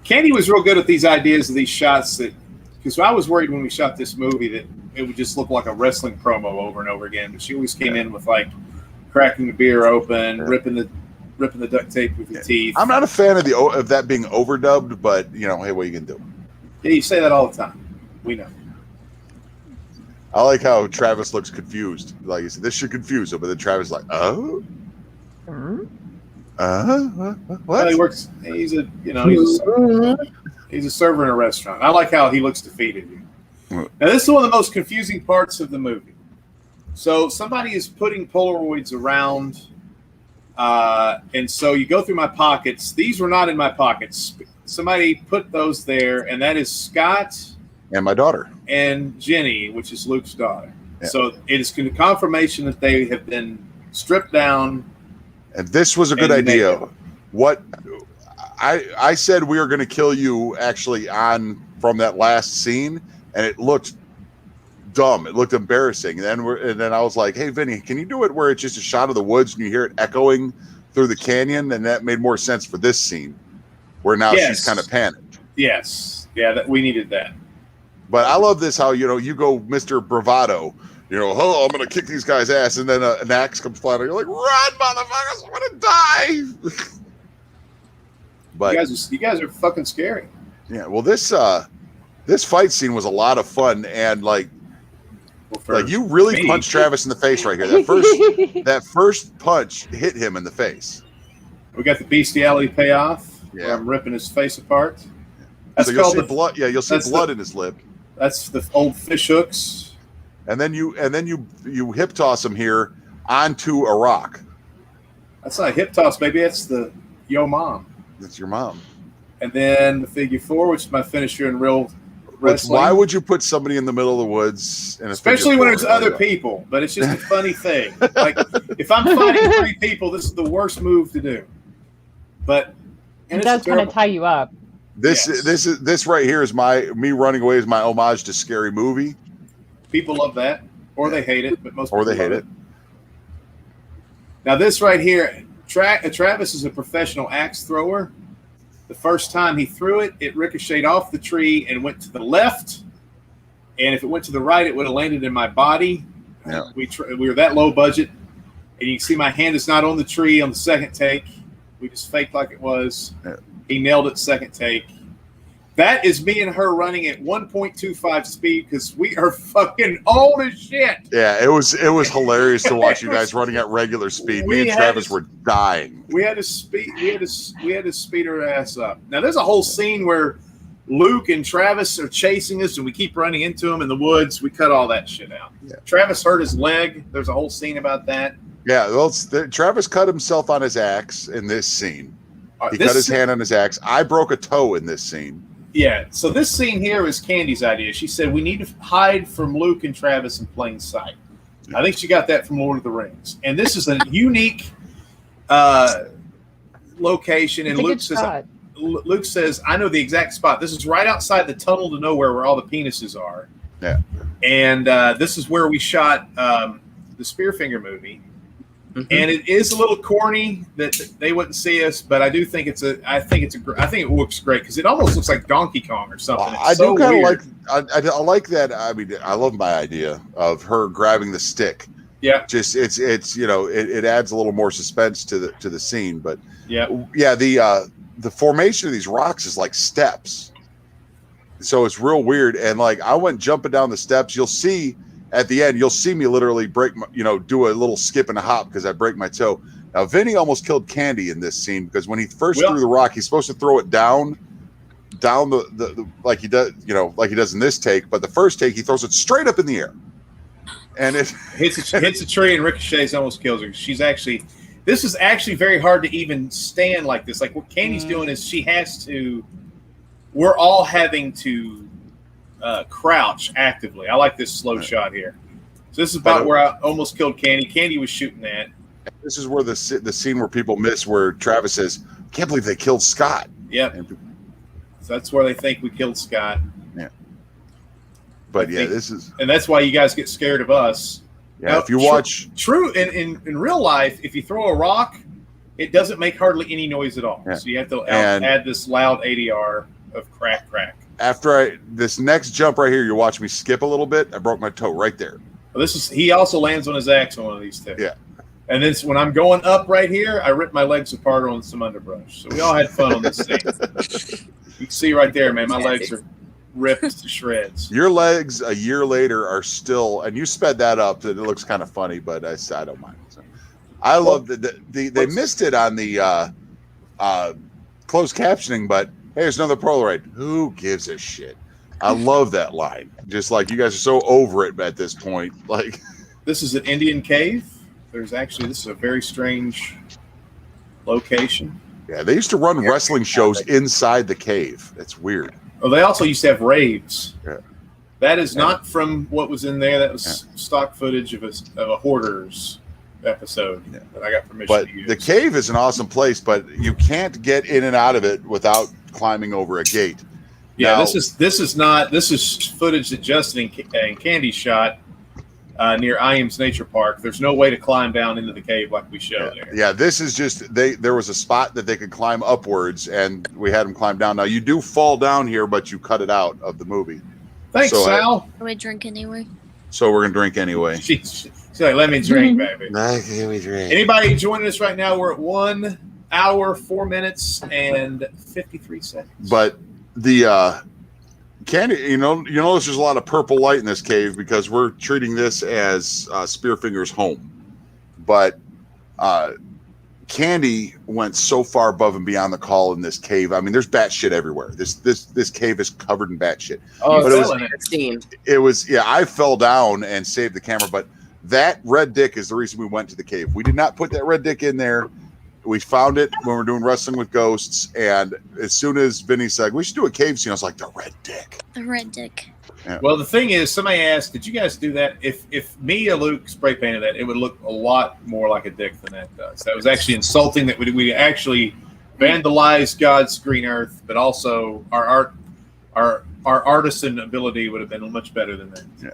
Candy was real good at these ideas of these shots because I was worried when we shot this movie that it would just look like a wrestling promo over and over again. But she always came in with like cracking the beer open, ripping the duct tape with your teeth. I'm not a fan of that being overdubbed, but hey, what you can do? Yeah, you say that all the time. We know. I like how Travis looks confused. Like he said, this should confuse him, but then Travis is like, oh. What? Well, he works. He's a he's a server in a restaurant. I like how he looks defeated here. Now, this is one of the most confusing parts of the movie. So somebody is putting Polaroids around, and so you go through my pockets. These were not in my pockets. Somebody put those there, and that is Scott and my daughter and Jenny, which is Luke's daughter. Yeah. So it is confirmation that they have been stripped down. And this was a good idea. What I said, we were going to kill you actually from that last scene, and it looked dumb. It looked embarrassing. And then I was like, hey, Vinny, can you do it where it's just a shot of the woods and you hear it echoing through the canyon? And that made more sense for this scene, where now she's kind of panicked. Yes. Yeah, we needed that. But I love this, how, you go Mr. Bravado, oh, I'm going to kick these guys' ass. And then an axe comes flying. You're like, run, motherfuckers, I'm going to die. But you guys are fucking scary. Yeah, well, this fight scene was a lot of fun. And you really punched Travis in the face right here. That first punch hit him in the face. We got the bestiality payoff. Yeah. Where I'm ripping his face apart. That's so you'll see blood. Yeah, you'll see blood in his lip. That's the old fish hooks. And then you hip toss him here onto a rock. That's not a hip toss, baby. That's the yo mom. That's your mom. And then the figure four, which is my finisher in real wrestling. Why would you put somebody in the middle of the woods? Especially when there's other people. But it's just a funny thing. Like, if I'm fighting 3 people, this is the worst move to do. But it does kind of tie you up. This right here is me running away is my homage to Scary Movie. People love that, or they hate it, but most people hate it. Now this right here, Travis is a professional axe thrower. The first time he threw it, it ricocheted off the tree and went to the left. And if it went to the right, it would have landed in my body. Yeah. We were that low budget, and you can see my hand is not on the tree on the second take. We just faked like it was. Yeah. He nailed it second take. That is me and her running at 1.25 speed because we are fucking old as shit. Yeah, it was hilarious to watch you guys running at regular speed. Me and Travis were dying. We had to speed our ass up. Now there's a whole scene where Luke and Travis are chasing us, and we keep running into them in the woods. We cut all that shit out. Yeah. Travis hurt his leg. There's a whole scene about that. Yeah, well, Travis cut himself on his axe in this scene. He cut his hand on his axe. I broke a toe in this scene. Yeah, so this scene here is Candy's idea. She said we need to hide from Luke and Travis in plain sight. I think she got that from Lord of the Rings. And this is a unique location. And Luke says, I know the exact spot. This is right outside the tunnel to nowhere where all the penises are. Yeah. And this is where we shot the Spearfinger movie. Mm-hmm. And it is a little corny that they wouldn't see us, but I do think I think it looks great because it almost looks like Donkey Kong or something. I do kind of like. I like that. I mean, I love my idea of her grabbing the stick. Yeah, just it's it adds a little more suspense to the scene. But yeah, the formation of these rocks is like steps, so it's real weird. And like I went jumping down the steps. You'll see. At the end, you'll see me literally break my, do a little skip and a hop because I break my toe. Now, Vinny almost killed Candy in this scene because when he first threw the rock, he's supposed to throw it down the like he does, like he does in this take. But the first take, he throws it straight up in the air, and it hits a tree and ricochets, almost kills her. This is actually very hard to even stand like this. Like what Candy's doing is we're all having to crouch actively. I like this slow shot here. So this is about where I almost killed Candy. Candy was shooting that. This is where the scene where people miss, where Travis says, "Can't believe they killed Scott." Yep. So that's where they think we killed Scott. Yeah. But this is, and that's why you guys get scared of us. Yeah. Now, if you watch true in real life, if you throw a rock, it doesn't make hardly any noise at all. Yeah. So you have to add this loud ADR of crack. After this next jump right here, you watch me skip a little bit. I broke my toe right there. Well, he also lands on his axe on one of these two. Yeah. And then when I'm going up right here, I rip my legs apart on some underbrush. So we all had fun on this scene. You can see right there, man, my legs are ripped to shreds. Your legs a year later are still, and you sped that up. It looks kind of funny, but I don't mind. So. I love they missed it on the closed captioning, but hey, there's another Polaroid. Who gives a shit? I love that line. Just like you guys are so over it at this point. Like, this is an Indian cave. This is a very strange location. Yeah, they used to run wrestling shows inside the cave. That's weird. Oh, they also used to have raves. Yeah. That is not from what was in there. That was stock footage of a Hoarders episode that I got permission to use. The cave is an awesome place, but you can't get in and out of it without climbing over a gate. Yeah, now, this is footage that Justin and Candy shot near Iams Nature Park. There's no way to climb down into the cave like we showed there. Yeah, this is just there was a spot that they could climb upwards, and we had them climb down. Now you do fall down here, but you cut it out of the movie. Thanks, Sal. We drink anyway. So we're gonna drink anyway. She's like, let me drink, baby. Let me drink. Anybody joining us right now? We're at 1 hour, 4 minutes, and 53 seconds. But the Candy, you notice there's a lot of purple light in this cave because we're treating this as Spearfinger's home. But Candy went so far above and beyond the call in this cave. I mean, there's bat shit everywhere. This cave is covered in bat shit. Oh, but it was I fell down and saved the camera, but that red dick is the reason we went to the cave. We did not put that red dick in there. We found it when we were doing Wrestling with Ghosts, and as soon as Vinny said we should do a cave scene, I was like, the red dick. The red dick. Yeah. Well, the thing is, somebody asked, did you guys do that? If me or Luke spray painted that, it would look a lot more like a dick than that does. That was actually insulting. That we actually vandalized God's green earth, but also our artisan ability would have been much better than that. Yeah.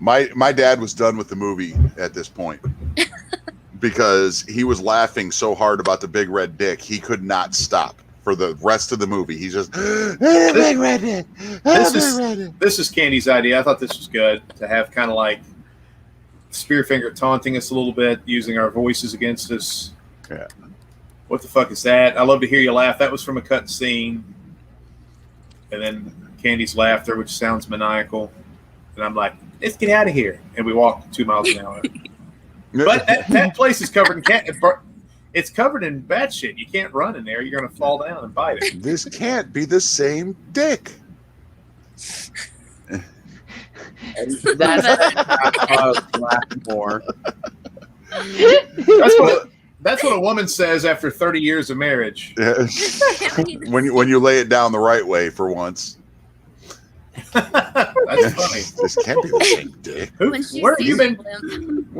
My dad was done with the movie at this point. Because he was laughing so hard about the big red dick, he could not stop for the rest of the movie. He's just, big red dick. This is Candy's idea. I thought this was good to have kind of like Spearfinger taunting us a little bit, using our voices against us. Yeah. What the fuck is that? I love to hear you laugh. That was from a cut scene. And then Candy's laughter, which sounds maniacal. And I'm like, let's get out of here. And we walk 2 miles an hour. But that place is covered in it's covered in bat shit. You can't run in there. You're going to fall down and bite it. This can't be the same dick. That's more. That's what a woman says after 30 years of marriage. Yeah. when you lay it down the right way for once. That's funny. This can't be the same dick. Where have you been?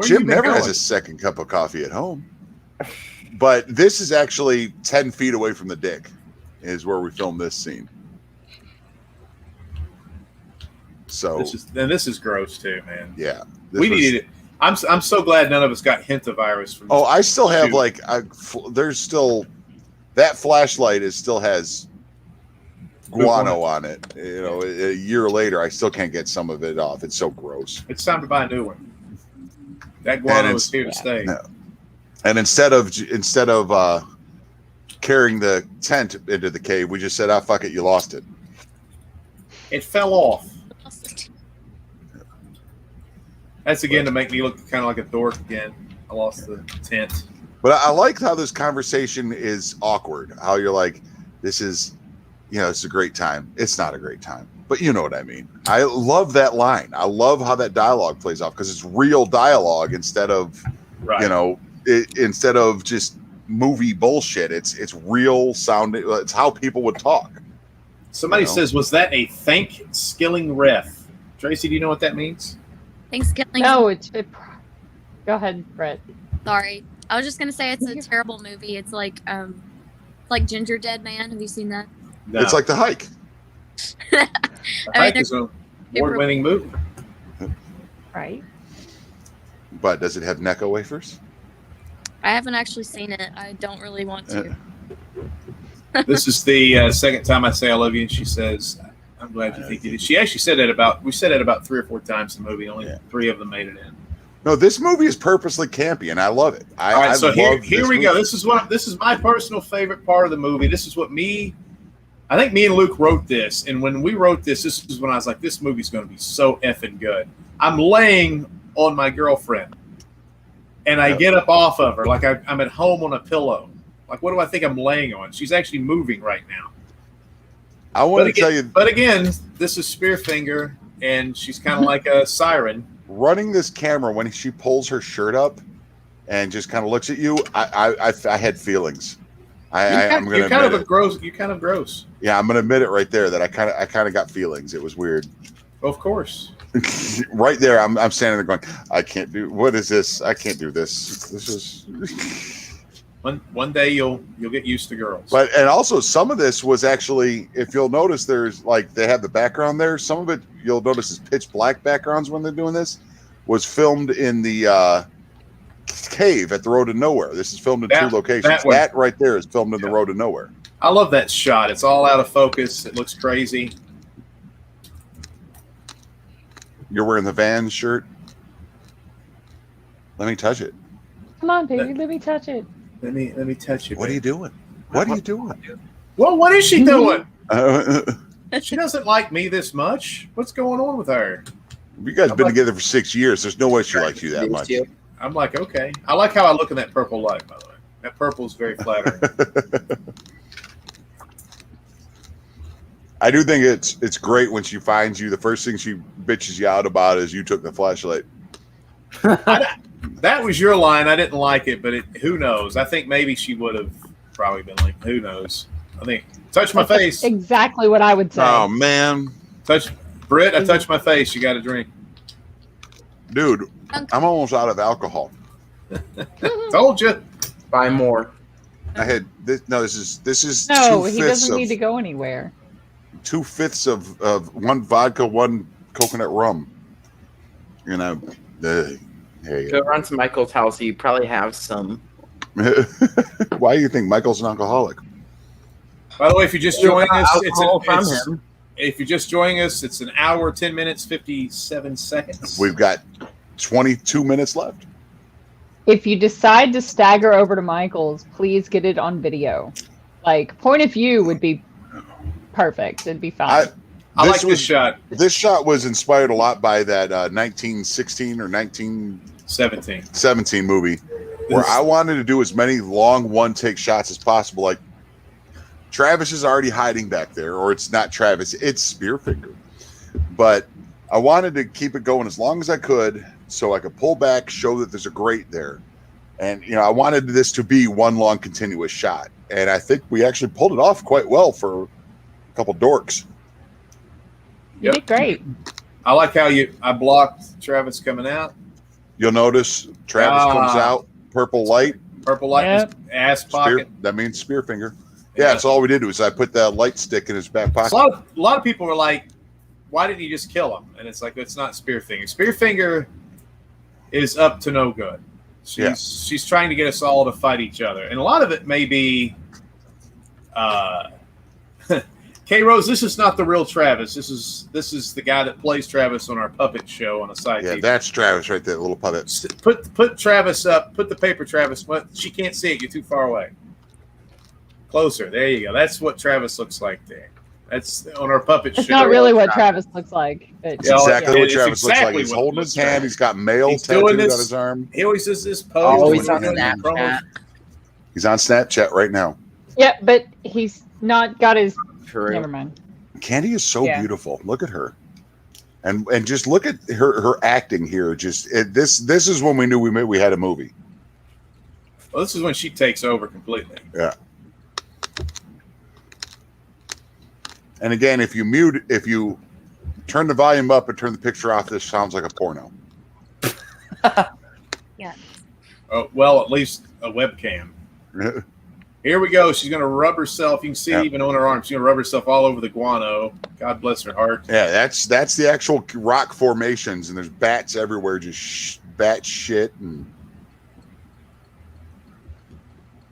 Jim never has a second cup of coffee at home. But this is actually 10 feet away from the dick, is where we filmed this scene. So this is gross too, man. Yeah, we needed it. I'm so glad none of us got hantavirus from. Oh, I still have there's still that flashlight still has guano on it. A year later, I still can't get some of it off. It's so gross. It's time to buy a new one. That guano is here to stay. No. And instead of carrying the tent into the cave, we just said, "Ah, fuck it, you lost it." It fell off. That's again to make me look kind of like a dork again. I lost the tent. But I like how this conversation is awkward. How you're like, this is, it's a great time. It's not a great time. But you know what I mean. I love that line. I love how that dialogue plays off because it's real dialogue instead of, instead of just movie bullshit. It's real sounding. It's how people would talk. Somebody says, was that a Thanksgiving ref? Tracy, do you know what that means? Thanksgiving. No, go ahead, Brett. Sorry. I was just going to say it's a terrible movie. It's like Ginger Dead Man. Have you seen that? No. It's like The Hike. The Hike is an award-winning movie. Right. But does it have Necco wafers? I haven't actually seen it. I don't really want to. This is the second time I say I love you, and she says, I'm glad you think you did. She actually said that we said it about 3 or 4 times in the movie. Only 3 of them made it in. No, this movie is purposely campy, and I love it. All right, so here we go. This is my personal favorite part of the movie. This is what I think me and Luke wrote this, and when we wrote this is when I was like, this movie's going to be so effing good. I'm laying on my girlfriend. and I get up off of her like I'm at home on a pillow. Like, what do I think I'm laying on? She's actually moving right now. I want to tell you. But again, this is Spearfinger, and she's kind of like a siren. Running this camera, when she pulls her shirt up and just kind of looks at you, I had feelings. You're kind of gross. Yeah, I'm gonna admit it right there that I kind of got feelings. It was weird. Of course. Right there, I'm standing there going, I can't do. What is this? I can't do this. This is. One day you'll get used to girls. And also some of this was actually, if you'll notice, there's like they have the background there. Some of it you'll notice is pitch black backgrounds when they're doing this. Was filmed in the cave at the Road to Nowhere. This is filmed in 2 locations. That right there is filmed in the Road to Nowhere. I love that shot. It's all out of focus. It looks crazy. You're wearing the Vans shirt. Let me touch it. Come on, baby. Let me touch it. Let me touch it. What are you doing? What are you doing? Well, what is she doing? She doesn't like me this much. What's going on with her? You guys have been together for 6 years. There's no way she likes you that much. I'm like, okay. I like how I look in that purple light, by the way. That purple is very flattering. I do think it's great when she finds you. The first thing she bitches you out about is you took the flashlight. That was your line. I didn't like it, but who knows? I think maybe she would have probably been like, who knows? I think, touch my face. Exactly what I would say. Oh, man. Britt, I touched my face. You got a drink. Dude, I'm almost out of alcohol. Told you. Buy more. I had this. No, this is. No, he doesn't need to go anywhere. 2/5 of one vodka, one coconut rum. You know, hey. Go around to Michael's house. You probably have some. Why do you think Michael's an alcoholic? By the way, if you're just joining us, if you're just joining us, it's an hour, 10 minutes, 57 seconds. We've got 22 minutes left. If you decide to stagger over to Michael's, please get it on video. Like, point of view would be perfect. It'd be fine. I like this shot. This shot was inspired a lot by that 1916 or 1917 movie, where I wanted to do as many long one-take shots as possible. Like, Travis is already hiding back there, or it's not Travis, it's Spearfinger. But I wanted to keep it going as long as I could so I could pull back, show that there's a grate there. And, I wanted this to be one long continuous shot. And I think we actually pulled it off quite well for a couple dorks. You did great. I like how I blocked Travis coming out. You'll notice Travis comes out, purple light. Purple light in his ass pocket. That means Spearfinger. Yeah, that's all we did was I put that light stick in his back pocket. A lot of people were like, why didn't you just kill him? And it's like, it's not Spearfinger. Spearfinger is up to no good. She's trying to get us all to fight each other. And a lot of it may be K-Rose, this is not the real Travis. This is the guy that plays Travis on our puppet show on a side TV. That's Travis right there, the little puppet. Put Travis up. Put the paper Travis. She can't see it. You're too far away. Closer. There you go. That's what Travis looks like there. That's on our puppet show. It's not really what Travis looks like. It's exactly what Travis looks like. He's holding his hand. He's got mail tattooed on his arm. He always does this pose. Always on Snapchat. He's on Snapchat right now. Yeah, but he's not got his... Never mind. Candy is so beautiful. Look at her. And just look at her acting here. This is when we knew we had a movie. Well, this is when she takes over completely. Yeah. And again, if you turn the volume up and turn the picture off, this sounds like a porno. Yeah. Oh, well, at least a webcam. Here we go. She's going to rub herself. You can see it even on her arm. She's going to rub herself all over the guano. God bless her heart. Yeah, that's the actual rock formations, and there's bats everywhere, just bat shit. And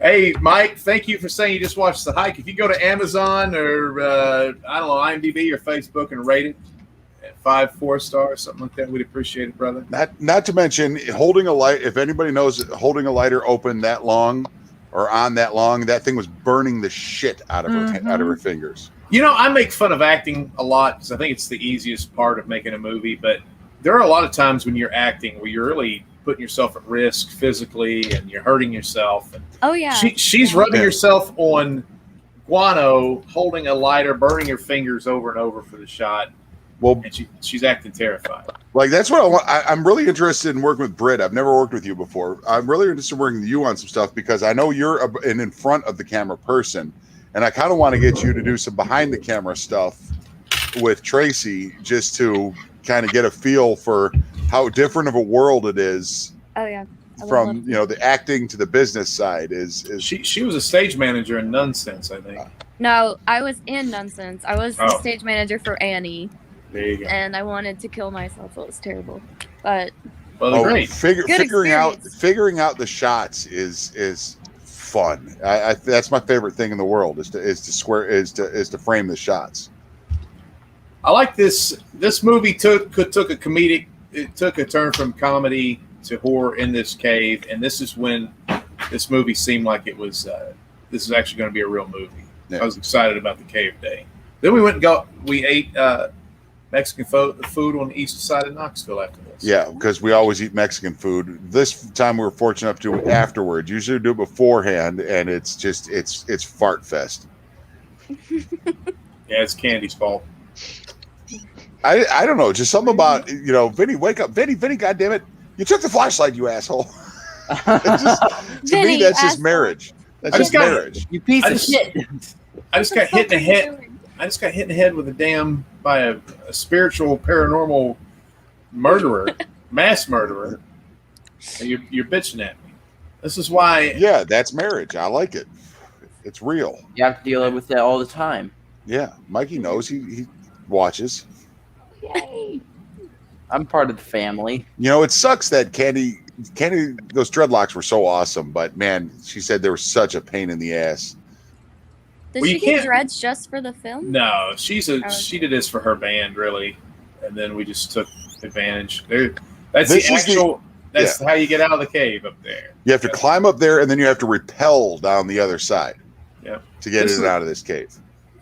hey, Mike, thank you for saying you just watched The Hike. If you go to Amazon or, I don't know, IMDb or Facebook and rate it at 5 stars, something like that, we'd appreciate it, brother. Not to mention, holding a light, if anybody knows, holding a lighter open that long or on that long, that thing was burning the shit out of her fingers. I make fun of acting a lot because I think it's the easiest part of making a movie, but there are a lot of times when you're acting where you're really putting yourself at risk physically and you're hurting yourself. And Oh yeah. she's rubbing herself on guano, holding a lighter, burning her fingers over and over for the shot. Well, And she's acting terrified. like that's what I want. I'm really interested in working with Britt. I've never worked with you before. I'm really interested in working with you on some stuff because I know you're an in front of the camera person, and I kind of want to get you to do some behind the camera stuff with Tracy, just to kind of get a feel for how different of a world it is Oh yeah. I would from love you know the acting to the business side. Is She was a stage manager in Nonsense, I think. No, I was in Nonsense. I was the Oh. stage manager for Annie, There you go. and I wanted to kill myself. It was terrible, but Well, they're great. Good figuring experience. out the shots is fun. I that's my favorite thing in the world is to frame the shots. I like this. This movie took a comedic. It took a turn from comedy to horror in this cave, and this is when this movie seemed like it was. This is actually going to be a real movie. Yeah. I was excited about the cave day. Then we ate Mexican food on the east side of Knoxville after this. Yeah, because we always eat Mexican food. This time we were fortunate enough to do it afterwards. Usually we do it beforehand, and it's fart fest. Yeah, it's Candy's fault. I don't know, just something about Vinny, wake up, Vinny, goddamn it, you took the flashlight, you asshole. It's just, to me, Vinny, that's just asshole. marriage. That's I just just got- marriage. You piece I of just- shit. I just got hit in the head. I just got hit in the head with by a spiritual paranormal murderer, mass murderer. And you're bitching at me. This is why. Yeah, that's marriage. I like it. It's real. You have to deal with that all the time. Yeah, Mikey knows. He watches. Yay. I'm part of the family. It sucks that Candy, those dreadlocks were so awesome, but man, she said they were such a pain in the ass. Did Well, she you get can't- dreads just for the film? No, she did this for her band really, and then we just took advantage. That's This the is the- actual. That's how you get out of the cave up there. You have to climb up there, and then you have to rappel down the other side. Yep. To get This in and is- out of this cave.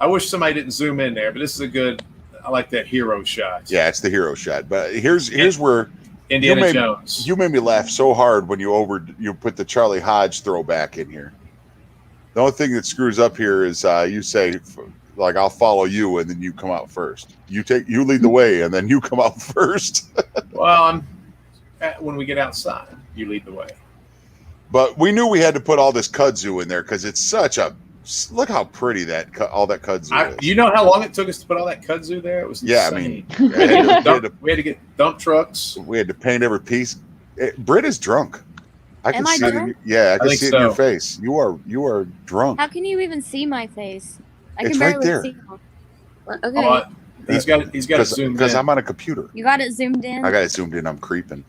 I wish somebody didn't zoom in there, but this is a good. I like that hero shot. Yeah, it's the hero shot. But here's where Indiana You made- Jones. you made me laugh so hard when you put the Charlie Hodge throwback in here. The only thing that screws up here is you say like I'll follow you, and then you come out first. You lead the way, and then you come out first. Well, when we get outside, you lead the way. But we knew we had to put all this kudzu in there because it's such a look how pretty all that kudzu is. You know how long it took us to put all that kudzu there? It was Yeah, I insane. mean, we had to- we had to get dump trucks. we had to paint every piece. Britt is drunk. I can Am I see it. drunk? I can think see it in your so. face. You are drunk. How can you even see my face? I It's can right barely there. see. Okay, Oh, he's got it zoomed Because in. I'm on a computer. you got it zoomed in. I got it zoomed in. I'm creeping.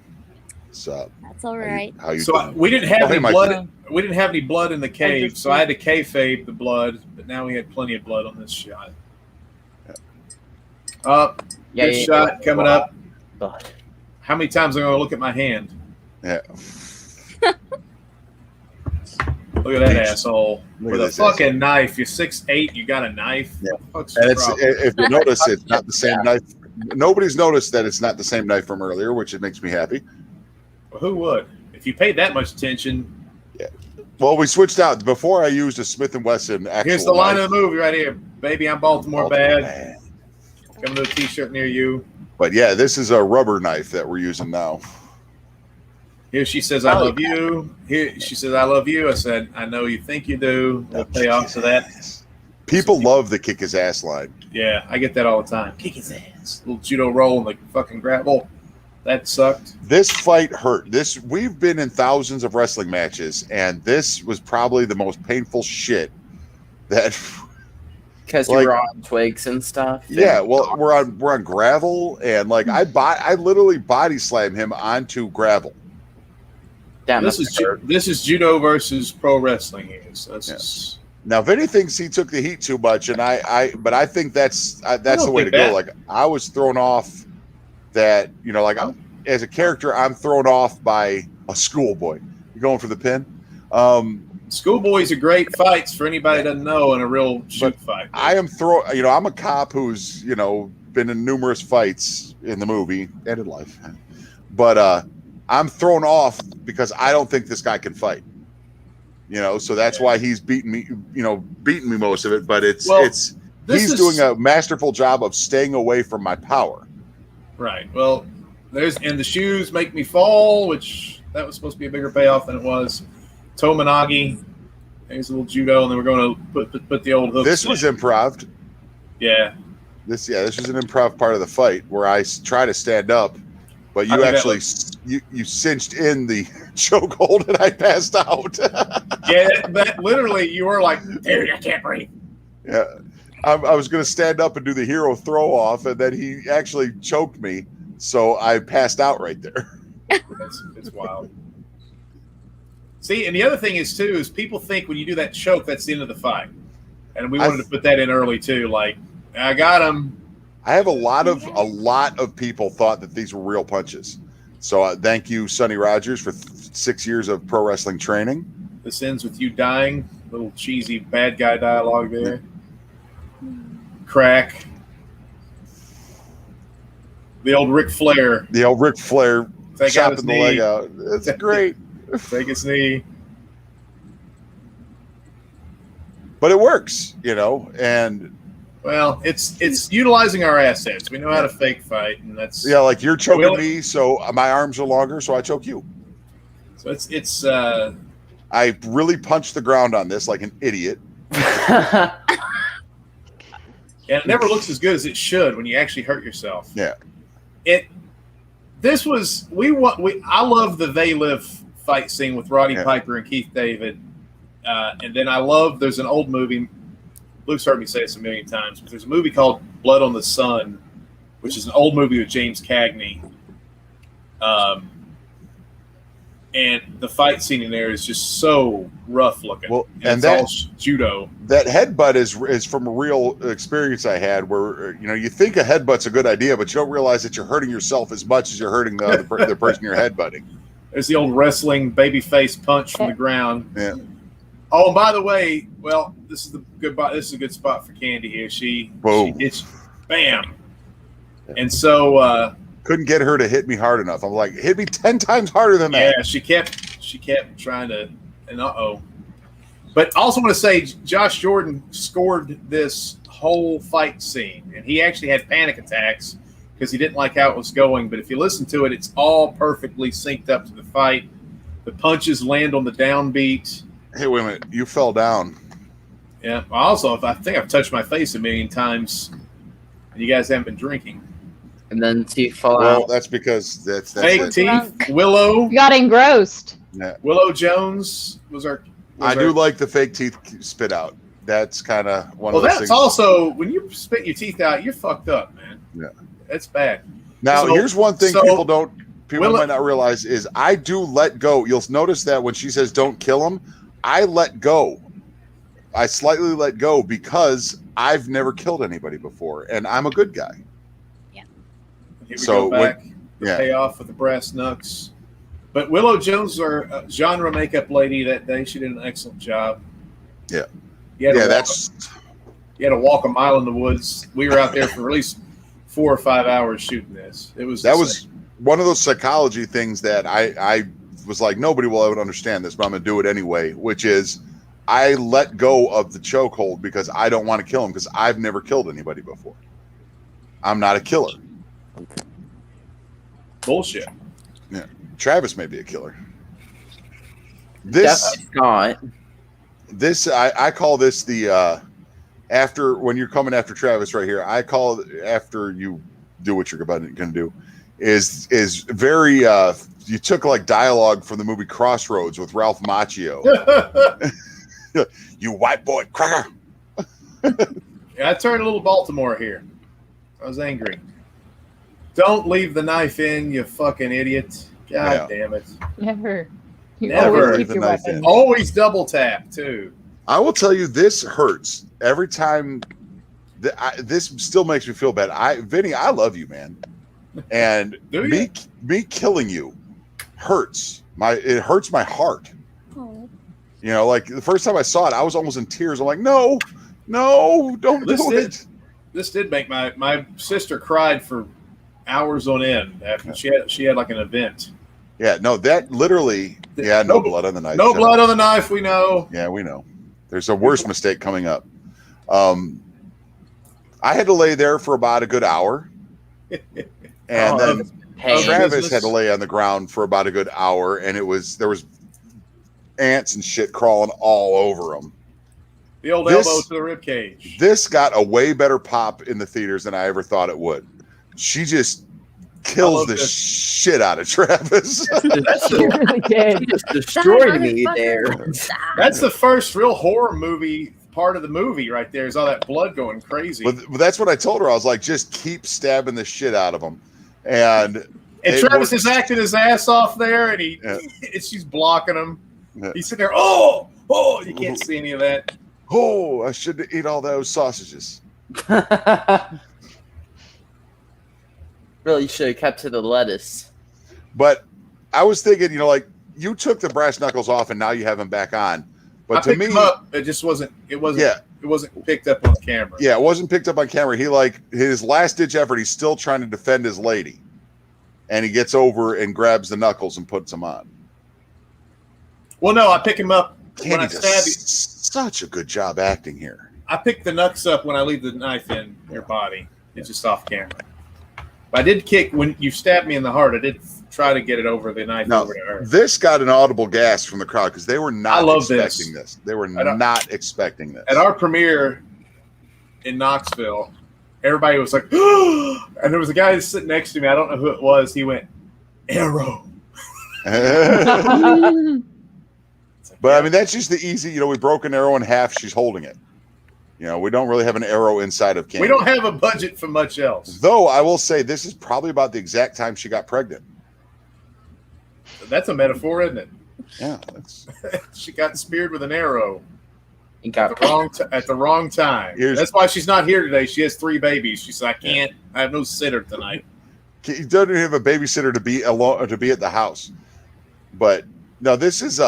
So That's all right. how you So doing? we didn't have Oh, hey, any Mike. blood. We didn't have any blood in the cave, just- so I had to kayfabe the blood. But now we had plenty of blood on this shot. Up, good shot coming up. Blood. How many times am I going to look at my hand? Yeah. Look at that asshole Look with at a this fucking knife. You're 6'8". You got a knife. Yeah. What the fuck's your And it's problem? if you notice, it's not the same knife. Nobody's noticed that it's not the same knife from earlier, which it makes me happy. Well, who would? If you paid that much attention, Well, we switched out. Before I used a Smith & Wesson actual here's the line knife. of the movie right here. Baby, I'm Baltimore, Baltimore bad. Coming to a t-shirt near you. But yeah, this is a rubber knife that we're using now. Here she says, I love you. Here she says, I love you. I said, I know you think you do. We'll pay off to that. People love the kick his ass line. Yeah, I get that all the time. Kick his ass. Little judo roll in the fucking gravel. That sucked. This fight hurt. We've been in thousands of wrestling matches, and this was probably the most painful shit that Because Like- you were on twigs and stuff. yeah, well, we're on gravel, and like I literally body slammed him onto gravel. Damn, This is judo versus pro wrestling here. So this is Now, Vinny thinks he took the heat too much, and but I think that's the don't way to think that. go. Like I was thrown off that, as a character, I'm thrown off by a schoolboy. You going for the pin? schoolboys are great fights for anybody that doesn't know in a real shoot fight. I am I'm a cop who's been in numerous fights in the movie and in life, but I'm thrown off because I don't think this guy can fight. So that's why he's beating me most of it. But he's doing a masterful job of staying away from my power. Right. Well, and the shoes make me fall, which that was supposed to be a bigger payoff than it was. Tomonagi, there's a little judo, and then we're going to put the old hooks. This was improv. Yeah. This was an improv part of the fight where I try to stand up, but you actually you cinched in the chokehold and I passed out. Yeah, that literally you were like, dude, I can't breathe. Yeah, I was going to stand up and do the hero throw off, and then he actually choked me, so I passed out right there. It's wild. See, and the other thing is too is people think when you do that choke, that's the end of the fight, and we wanted to put that in early too. Like, I got him. I have a lot of people thought that these were real punches. So thank you, Sonny Rogers, for 6 years of pro wrestling training. This ends with you dying. Little cheesy bad guy dialogue there. Crack. The old Ric Flair. The old Ric Flair chopping the leg out. It's great. Take his knee. But it works, and well, it's utilizing our assets. We know how to fake fight, and that's like you're choking me, so my arms are longer, so I choke you. So it's I really punched the ground on this like an idiot. And it never looks as good as it should when you actually hurt yourself. Yeah. I love the They Live fight scene with Roddy Piper and Keith David. And then there's an old movie, Luke's heard me say this a million times, but there's a movie called Blood on the Sun, which is an old movie with James Cagney. And the fight scene in there is just so rough looking. Well, and it's all judo. That headbutt is from a real experience I had where, you think a headbutt's a good idea, but you don't realize that you're hurting yourself as much as you're hurting the person you're headbutting. There's the old wrestling babyface punch from the ground. Yeah. Oh, and by the way, well, this is a good spot for Candy here. She hits, bam, and so couldn't get her to hit me hard enough. I'm like, hit me 10 times harder than that. Yeah, she kept trying to, and But also want to say, Josh Jordan scored this whole fight scene, and he actually had panic attacks because he didn't like how it was going. But if you listen to it, it's all perfectly synced up to the fight. The punches land on the downbeat. Hey, wait a minute. You fell down. Yeah. Also, I think I've touched my face a million times, and you guys haven't been drinking. And then teeth fall Well, out. that's because that's Fake it. teeth. Willow. You got engrossed. Yeah. Willow Jones was our. I do like the fake teeth spit out. That's kind of one of those things. Well, that's also when you spit your teeth out, you're fucked up, man. Yeah. That's bad. Now, here's one thing people might not realize is I do let go. You'll notice that when she says don't kill him, I let go. I slightly let go because I've never killed anybody before, and I'm a good guy. Yeah. Here we go back. Pay off with the brass knucks. But Willow Jones, our genre makeup lady that day, she did an excellent job. Yeah. You had to walk a mile in the woods. We were out there for at least 4 or 5 hours shooting this. That was one of those psychology things that I was like, nobody will ever understand this, but I'm going to do it anyway, which is I let go of the chokehold because I don't want to kill him because I've never killed anybody before. I'm not a killer. Bullshit. Yeah. Travis may be a killer. Scott. I call this the after when you're coming after Travis right here. I call it after you do what you're going to do is very you took like dialogue from the movie Crossroads with Ralph Macchio. You white boy cracker. Yeah, I turned a little Baltimore here. I was angry. Don't leave the knife in, you fucking idiot. God damn it. Never. You Never. always keep your weapon. Always double tap, too. I will tell you, this hurts every time. This still makes me feel bad. Vinny, I love you, man. And me killing you hurts. It hurts my heart. Oh. Like the first time I saw it, I was almost in tears. I'm like, no, don't do it. This did make my sister cried for hours on end after she had like an event. Yeah, no, that literally. Yeah, no blood on the knife. No blood on the knife. We know. Yeah, we know. There's a worse mistake coming up. I had to lay there for about a good hour, and then Travis had to lay on the ground for about a good hour, and there was ants and shit crawling all over him. The old elbow to the rib cage. This got a way better pop in the theaters than I ever thought it would. She just kills the shit out of Travis. That's really good. He just destroyed me there. That's the first real horror movie part of the movie right there, is all that blood going crazy. But that's what I told her. I was like, just keep stabbing the shit out of him. And Travis is acting his ass off there, and she's blocking him. Yeah. He's sitting there, oh, you can't see any of that. Oh, I shouldn't eat all those sausages. Really should have kept to the lettuce. But I was thinking, like, you took the brass knuckles off and now you have them back on. But to me, it just wasn't. It wasn't picked up on camera. Yeah, it wasn't picked up on camera. He his last ditch effort. He's still trying to defend his lady, and he gets over and grabs the knuckles and puts them on. Well, no, I pick him up when I stab you. Such a good job acting here. I pick the knucks up when I leave the knife in your body. It's just off camera. But I did kick when you stabbed me in the heart. I did try to get it over the knife over to her. This got an audible gasp from the crowd because they were not expecting this. They were not expecting this. At our premiere in Knoxville, everybody was like, and there was a guy sitting next to me. I don't know who it was. He went, arrow. But I mean, that's just the easy, we broke an arrow in half. She's holding it. We don't really have an arrow inside of camera. We don't have a budget for much else. Though I will say this is probably about the exact time she got pregnant. That's a metaphor, isn't it? Yeah. She got speared with an arrow at the wrong time. That's why she's not here today. She has 3 babies. She said, I have no sitter tonight. You don't even have a babysitter to be alone or to be at the house. But no, this is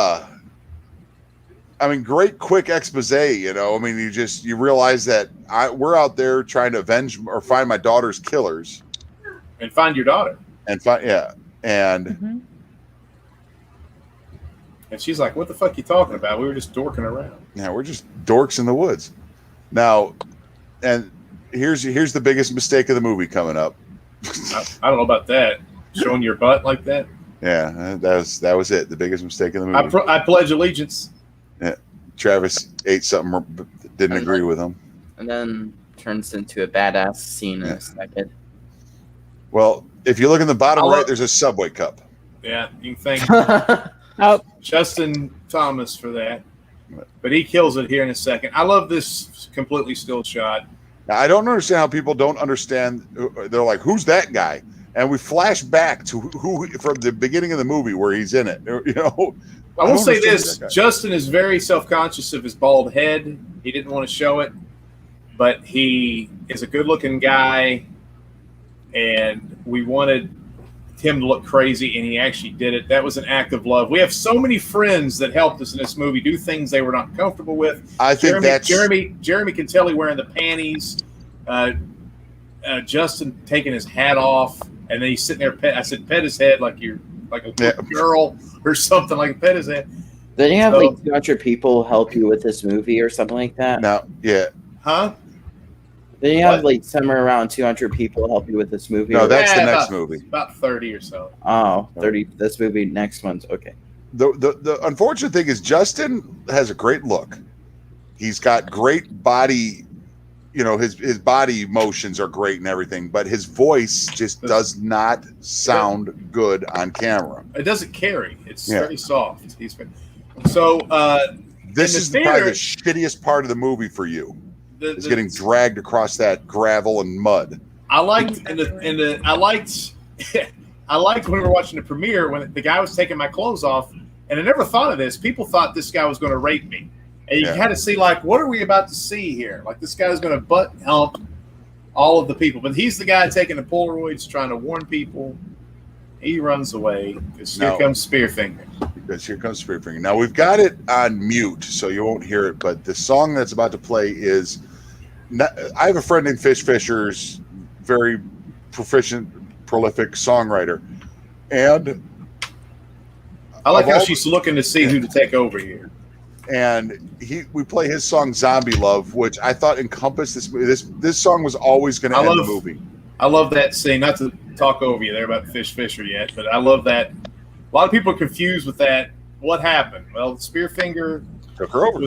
great quick expose, you realize that we're out there trying to avenge or find my daughter's killers. And find your daughter. And and she's like, what the fuck are you talking about? We were just dorking around. Yeah, we're just dorks in the woods. Now, and here's the biggest mistake of the movie coming up. I don't know about that. Showing your butt like that? Yeah, that was it. The biggest mistake of the movie. I pledge allegiance. Yeah, Travis ate something, didn't agree with him. And then turns into a badass scene in a second. Well, if you look in the bottom right, there's a Subway cup. Yeah, you can thank Justin Thomas for that. But he kills it here in a second. I love this completely still shot. Now, I don't understand how people don't understand. They're like, who's that guy? And we flash back to who from the beginning of the movie where he's in it. I will say this. Justin is very self-conscious of his bald head. He didn't want to show it. But he is a good-looking guy. And we wanted him to look crazy, and he actually did it. That was an act of love. We have so many friends that helped us in this movie do things they were not comfortable with. I think Jeremy can tell he wearing the panties. Justin taking his hat off, and then he's sitting there. I said, pet his head like you're like a girl or something, like pet his head. Didn't you have like 200 people help you with this movie or something like that? No, yeah. Huh? Didn't you have like somewhere around 200 people help you with this movie? No, that's the next movie. About 30 or so. Oh, 30. This movie, next one's okay. The unfortunate thing is Justin has a great look. He's got great body, his body motions are great and everything, but his voice just does not sound good on camera. It doesn't carry. It's very soft. So this is probably the shittiest part of the movie for you. Is getting dragged across that gravel and mud. I liked I liked when we were watching the premiere when the guy was taking my clothes off, and I never thought of this. People thought this guy was going to rape me, and you had to see like, what are we about to see here? Like this guy's going to butt hump all of the people, but he's the guy taking the Polaroids, trying to warn people. He runs away because here comes Spearfinger. Because here comes Spearfinger. Now we've got it on mute, so you won't hear it. But the song that's about to play is. I have a friend named Fish Fisher's very proficient, prolific songwriter, and I like of how all- she's looking to see who to take over here. and we play his song "Zombie Love," which I thought encompassed this movie. This song was always going to end the movie. I love that scene. Not to talk over you there about Fish Fisher yet, but I love that. A lot of people are confused with that. What happened? Well, Spearfinger Took her over.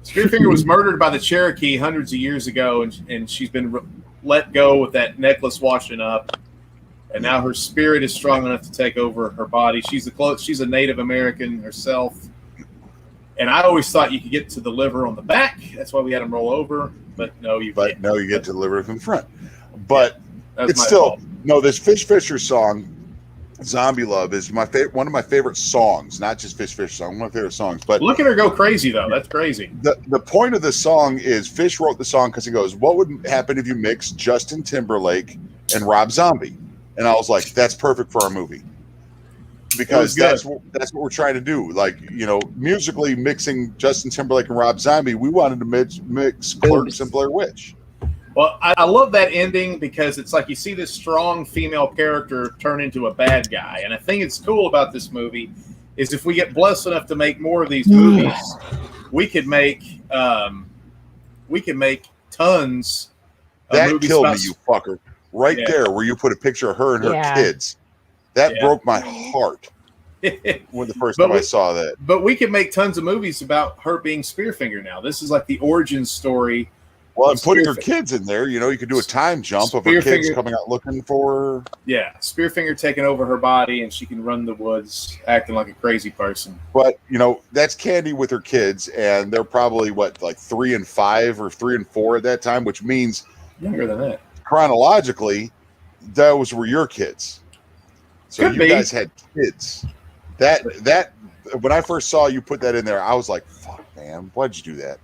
Spearfinger was murdered by the Cherokee hundreds of years ago, and she's been let go with that necklace washing up, and now her spirit is strong enough to take over her body. She's a Native American herself, and I always thought you could get to the liver on the back. That's why we had them roll over, but no, you can't. No, you get to deliver it from the front. But That's it's my still fault. no. This Fish Fisher song, "Zombie Love," is my favorite. One of my favorite songs, not just Fish Fisher song. One of my favorite songs. But Look at her go crazy though. That's crazy. the point of the song is Fish wrote the song because he goes, "What would happen if you mix Justin Timberlake and Rob Zombie?" And I was like, "That's perfect for our movie." Because that's what we're trying to do. Like, musically mixing Justin Timberlake and Rob Zombie, we wanted to mix Clerks and Blair Witch. Well, I love that ending because it's like you see this strong female character turn into a bad guy. And I think it's cool about this movie is if we get blessed enough to make more of these movies, we could make tons of That movies killed about me, you fucker. Right there where you put a picture of her and her kids. That broke my heart when the first time I saw that. But we could make tons of movies about her being Spearfinger now. This is like the origin story. Well, and putting her kids in there, you could do a time jump of her kids coming out looking for her. Yeah, Spearfinger taking over her body, and she can run the woods acting like a crazy person. But, that's Candy with her kids, and they're probably, like 3 and 5 or 3 and 4 at that time, which means younger than that. Chronologically, those were your kids. So you guys had kids. That when I first saw you put that in there, I was like, "Fuck, man, why'd you do that?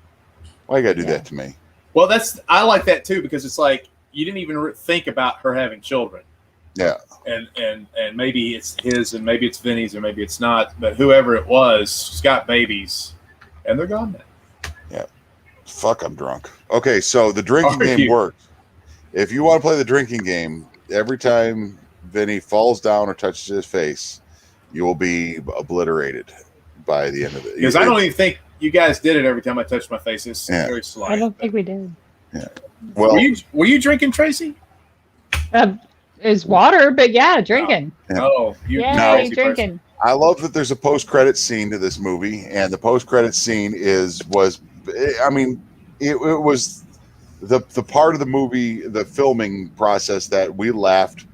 Why you gotta do that to me?" Well, I like that too because it's like you didn't even think about her having children. Yeah. And maybe it's his, and maybe it's Vinny's, or maybe it's not. But whoever it was, she's got babies, and they're gone now. Yeah. Fuck, I'm drunk. Okay, so the drinking game works. If you want to play the drinking game, every time Vinny falls down or touches his face, you will be obliterated by the end of it. Because I don't even think you guys did it every time I touched my face. It's very slight. I don't think we did. Yeah. Well, were you drinking, Tracy? Is water, but drinking. Oh, drinking. I love that there's a post-credit scene to this movie, and the post-credit scene was the part of the movie, the filming process that we laughed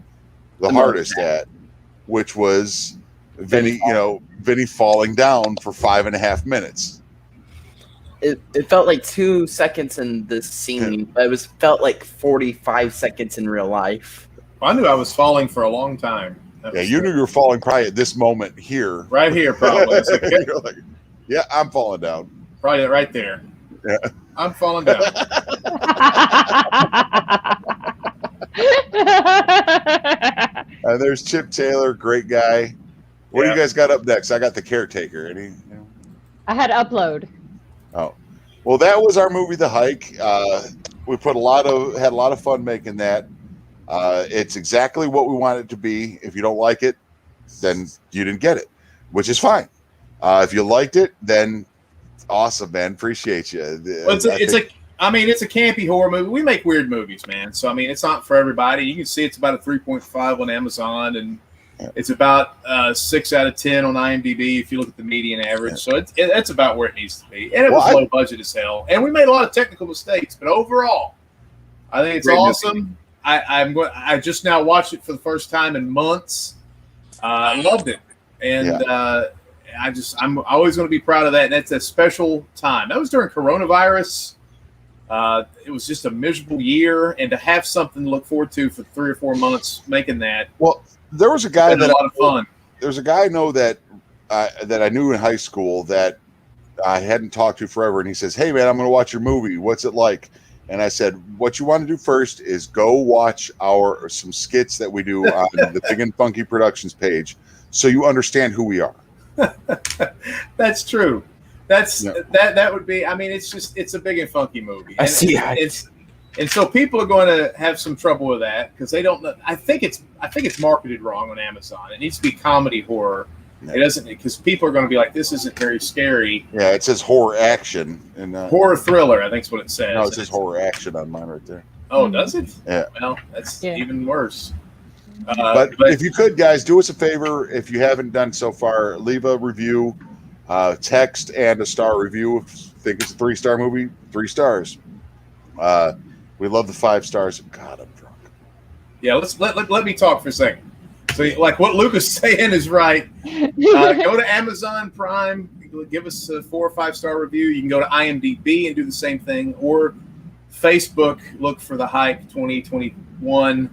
the hardest at, which was Vinny falling down for 5.5 minutes. It felt like 2 seconds in this scene, but it felt like 45 seconds in real life. I knew I was falling for a long time. You knew you were falling probably at this moment here. Right here, probably. It's like, You're like, yeah, I'm falling down. Probably right there. Yeah. I'm falling down. And there's Chip Taylor, great guy. What do you guys got up next? I got The Caretaker. I had Upload. Oh, well, that was our movie, The Hike. We had a lot of fun making that. It's exactly what we want it to be. If you don't like it, then you didn't get it, which is fine. If you liked it, then awesome, man. Appreciate you. Well, it's a campy horror movie. We make weird movies, man. So it's not for everybody. You can see it's about a 3.5 on Amazon, and it's about 6 out of 10 on IMDb if you look at the median average. So it's about where it needs to be. And it was low budget as hell. And we made a lot of technical mistakes, but overall, I think it's awesome. I just now watched it for the first time in months. I loved it, and I'm always going to be proud of that. And that's a special time. That was during coronavirus. It was just a miserable year, and to have something to look forward to for 3 or 4 months making that. Well, there was a guy that a lot of fun. There's a guy I know that I knew in high school that I hadn't talked to forever, and he says, "Hey, man, I'm going to watch your movie. What's it like?" And I said, "What you want to do first is go watch some skits that we do on the Big and Funky Productions page, so you understand who we are." That's true. That would be. It's a Big and Funky movie. I see. And so people are going to have some trouble with that because they don't know. I think it's marketed wrong on Amazon. It needs to be comedy horror. It doesn't, because people are going to be like, this isn't very scary. Yeah, it says horror action and horror thriller, I think is what it says. No, it says horror action on mine right there. Oh, does it? Yeah. Well, that's even worse. But if you could, guys, do us a favor. If you haven't done so far, leave a review, text and a star review. If you think it's a 3-star movie, 3 stars. We love the 5 stars. God, I'm drunk. Yeah, let me talk for a second. So, like what Luke is saying is right. Go to Amazon Prime, give us a 4 or 5-star review. You can go to IMDb and do the same thing, or Facebook, look for The Hike 2021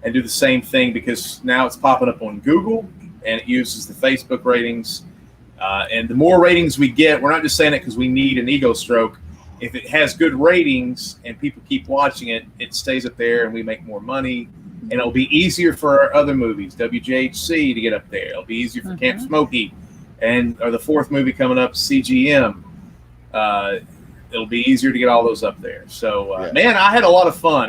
and do the same thing, because now it's popping up on Google and it uses the Facebook ratings. And the more ratings we get, we're not just saying it because we need an ego stroke. If it has good ratings and people keep watching it, it stays up there and we make more money. And it'll be easier for our other movies, WJHC, to get up there. It'll be easier for Camp Smokey, or the 4th movie coming up, CGM. It'll be easier to get all those up there. So, man, I had a lot of fun.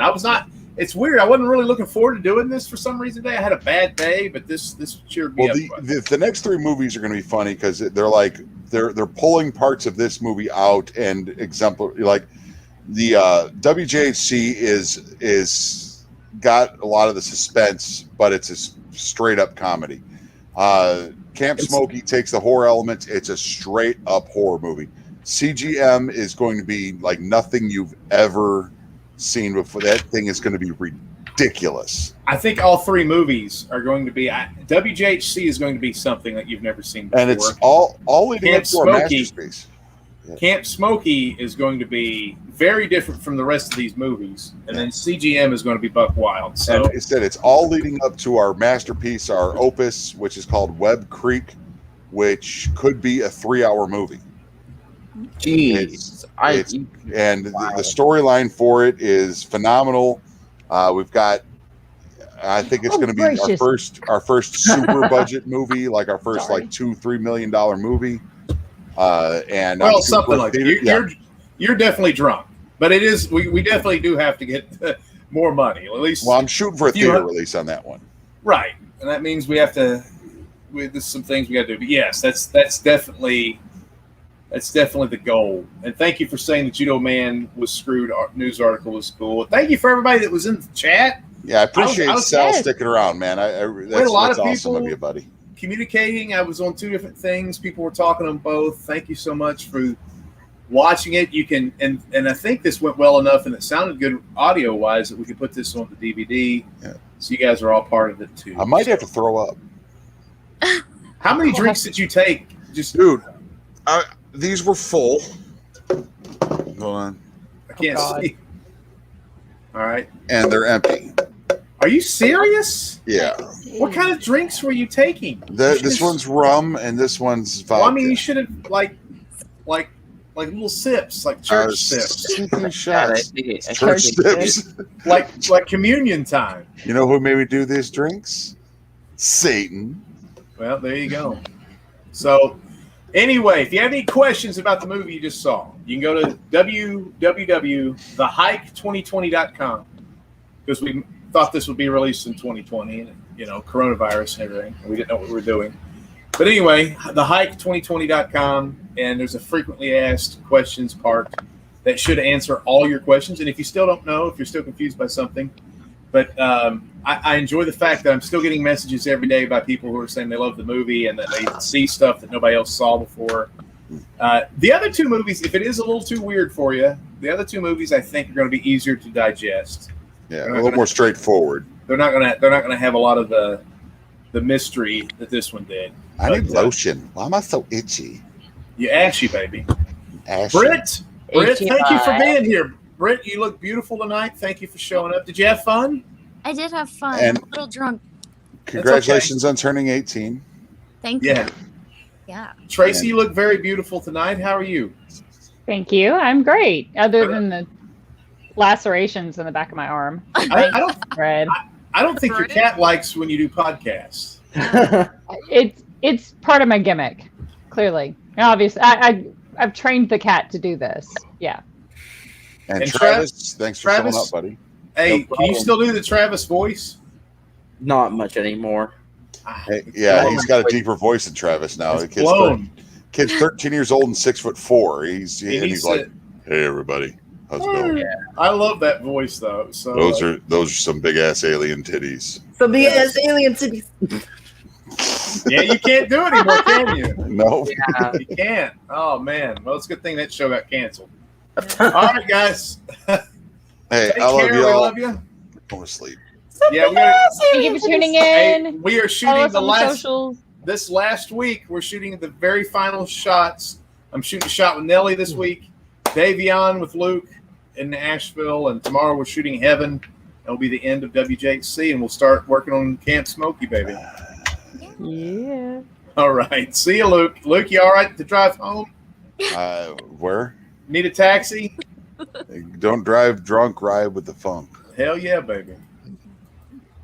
It's weird. I wasn't really looking forward to doing this for some reason today. I had a bad day, but this cheered me up. The next 3 movies are going to be funny because they're pulling parts of this movie out and like the WJHC is got a lot of the suspense, but it's a straight up comedy. Camp Smokey takes the horror elements. It's a straight up horror movie. CGM is going to be like nothing you've ever seen before. That thing is going to be ridiculous. I think all 3 movies are going to be. WJHC is going to be something that you've never seen before. And it's all leading up to our masterpiece. Yeah. Camp Smokey is going to be very different from the rest of these movies, and then CGM is going to be buck wild. So and instead, it's all leading up to our masterpiece, our opus, which is called Webb Creek, which could be a 3-hour movie. Jeez, the storyline for it is phenomenal. We've got, I think it's going to be our first super budget movie, like our first like $2-3 million movie. And something like that. You're definitely drunk, but it is. We definitely do have to get more money. At least. Well, I'm shooting for a theater release on that one. Right, and that means we have to. There's some things we got to do. But yes, that's definitely the goal. And thank you for saying the Judo Man was screwed. News article was cool. Thank you for everybody that was in the chat. Yeah, I appreciate Sal sticking around, man. That's awesome of you, buddy. Communicating. I was on 2 different things. People were talking on both. Thank you so much for watching it. You can and I think this went well enough and it sounded good audio wise that we could put this on the DVD. Yeah. So you guys are all part of it too. I might have to throw up. How many drinks did you take? Dude, these were full. Hold on. I can't see. All right. And they're empty. Are you serious? Yeah. What kind of drinks were you taking? This one's rum and this one's vodka. Well, I mean, you should have like little sips, like church sips. Shots. Church sips. like communion time. You know who made me do these drinks? Satan. Well, there you go. So, anyway, if you have any questions about the movie you just saw, you can go to www.thehike2020.com because we thought this would be released in 2020 and, coronavirus and everything. And we didn't know what we were doing. But anyway, thehike2020.com, and there's a frequently asked questions part that should answer all your questions. And if you still don't know, if you're still confused by something, but I enjoy the fact that I'm still getting messages every day by people who are saying they love the movie and that they see stuff that nobody else saw before. The other 2 movies, if it is a little too weird for you, the other 2 movies I think are going to be easier to digest. Yeah, a little more straightforward. They're not gonna have a lot of the mystery that this one did. I need lotion. Why am I so itchy? You ashy, baby. Ashy. Britt, thank you for being here. Britt, you look beautiful tonight. Thank you for showing up. Did you have fun? I did have fun. And I'm a little drunk. Congratulations on turning 18. Thank you. Yeah. Tracy, you look very beautiful tonight. How are you? Thank you. I'm great. Other than the lacerations in the back of my arm. I don't think your Right. cat likes when you do podcasts. It's part of my gimmick, clearly. Obviously, I've trained the cat to do this. Yeah. And Travis, thanks for showing up, buddy. Hey, can you still do the Travis voice? Not much anymore. Hey, yeah, he's got a deeper voice than Travis now. It's The kid's, blown. kid's 13 years old and 6'4". He's like, said- "Hey, everybody, how's it going?" I love that voice though. So Those are some big ass alien titties. So the Yes. alien cities. yeah, you can't do it anymore, can you? No, Yeah. You can't. Oh man. Well, it's a good thing that show got canceled. All right, guys. hey, Take I love care. We y'all. love you. Go to sleep. Yeah, we gotta, Thank you for tuning hey, in. we are Follow shooting us the on the last. socials. This last week, we're shooting the very final shots. I'm shooting a shot with Nelly this week, Davion with Luke in Asheville, and tomorrow we're shooting Heaven. It'll be the end of WJC, and we'll start working on Camp Smokey, baby. Yeah. All right. See you, Luke. Luke, you all right to drive home? Where? Need a taxi? Don't drive drunk, ride with the funk. Hell yeah, baby.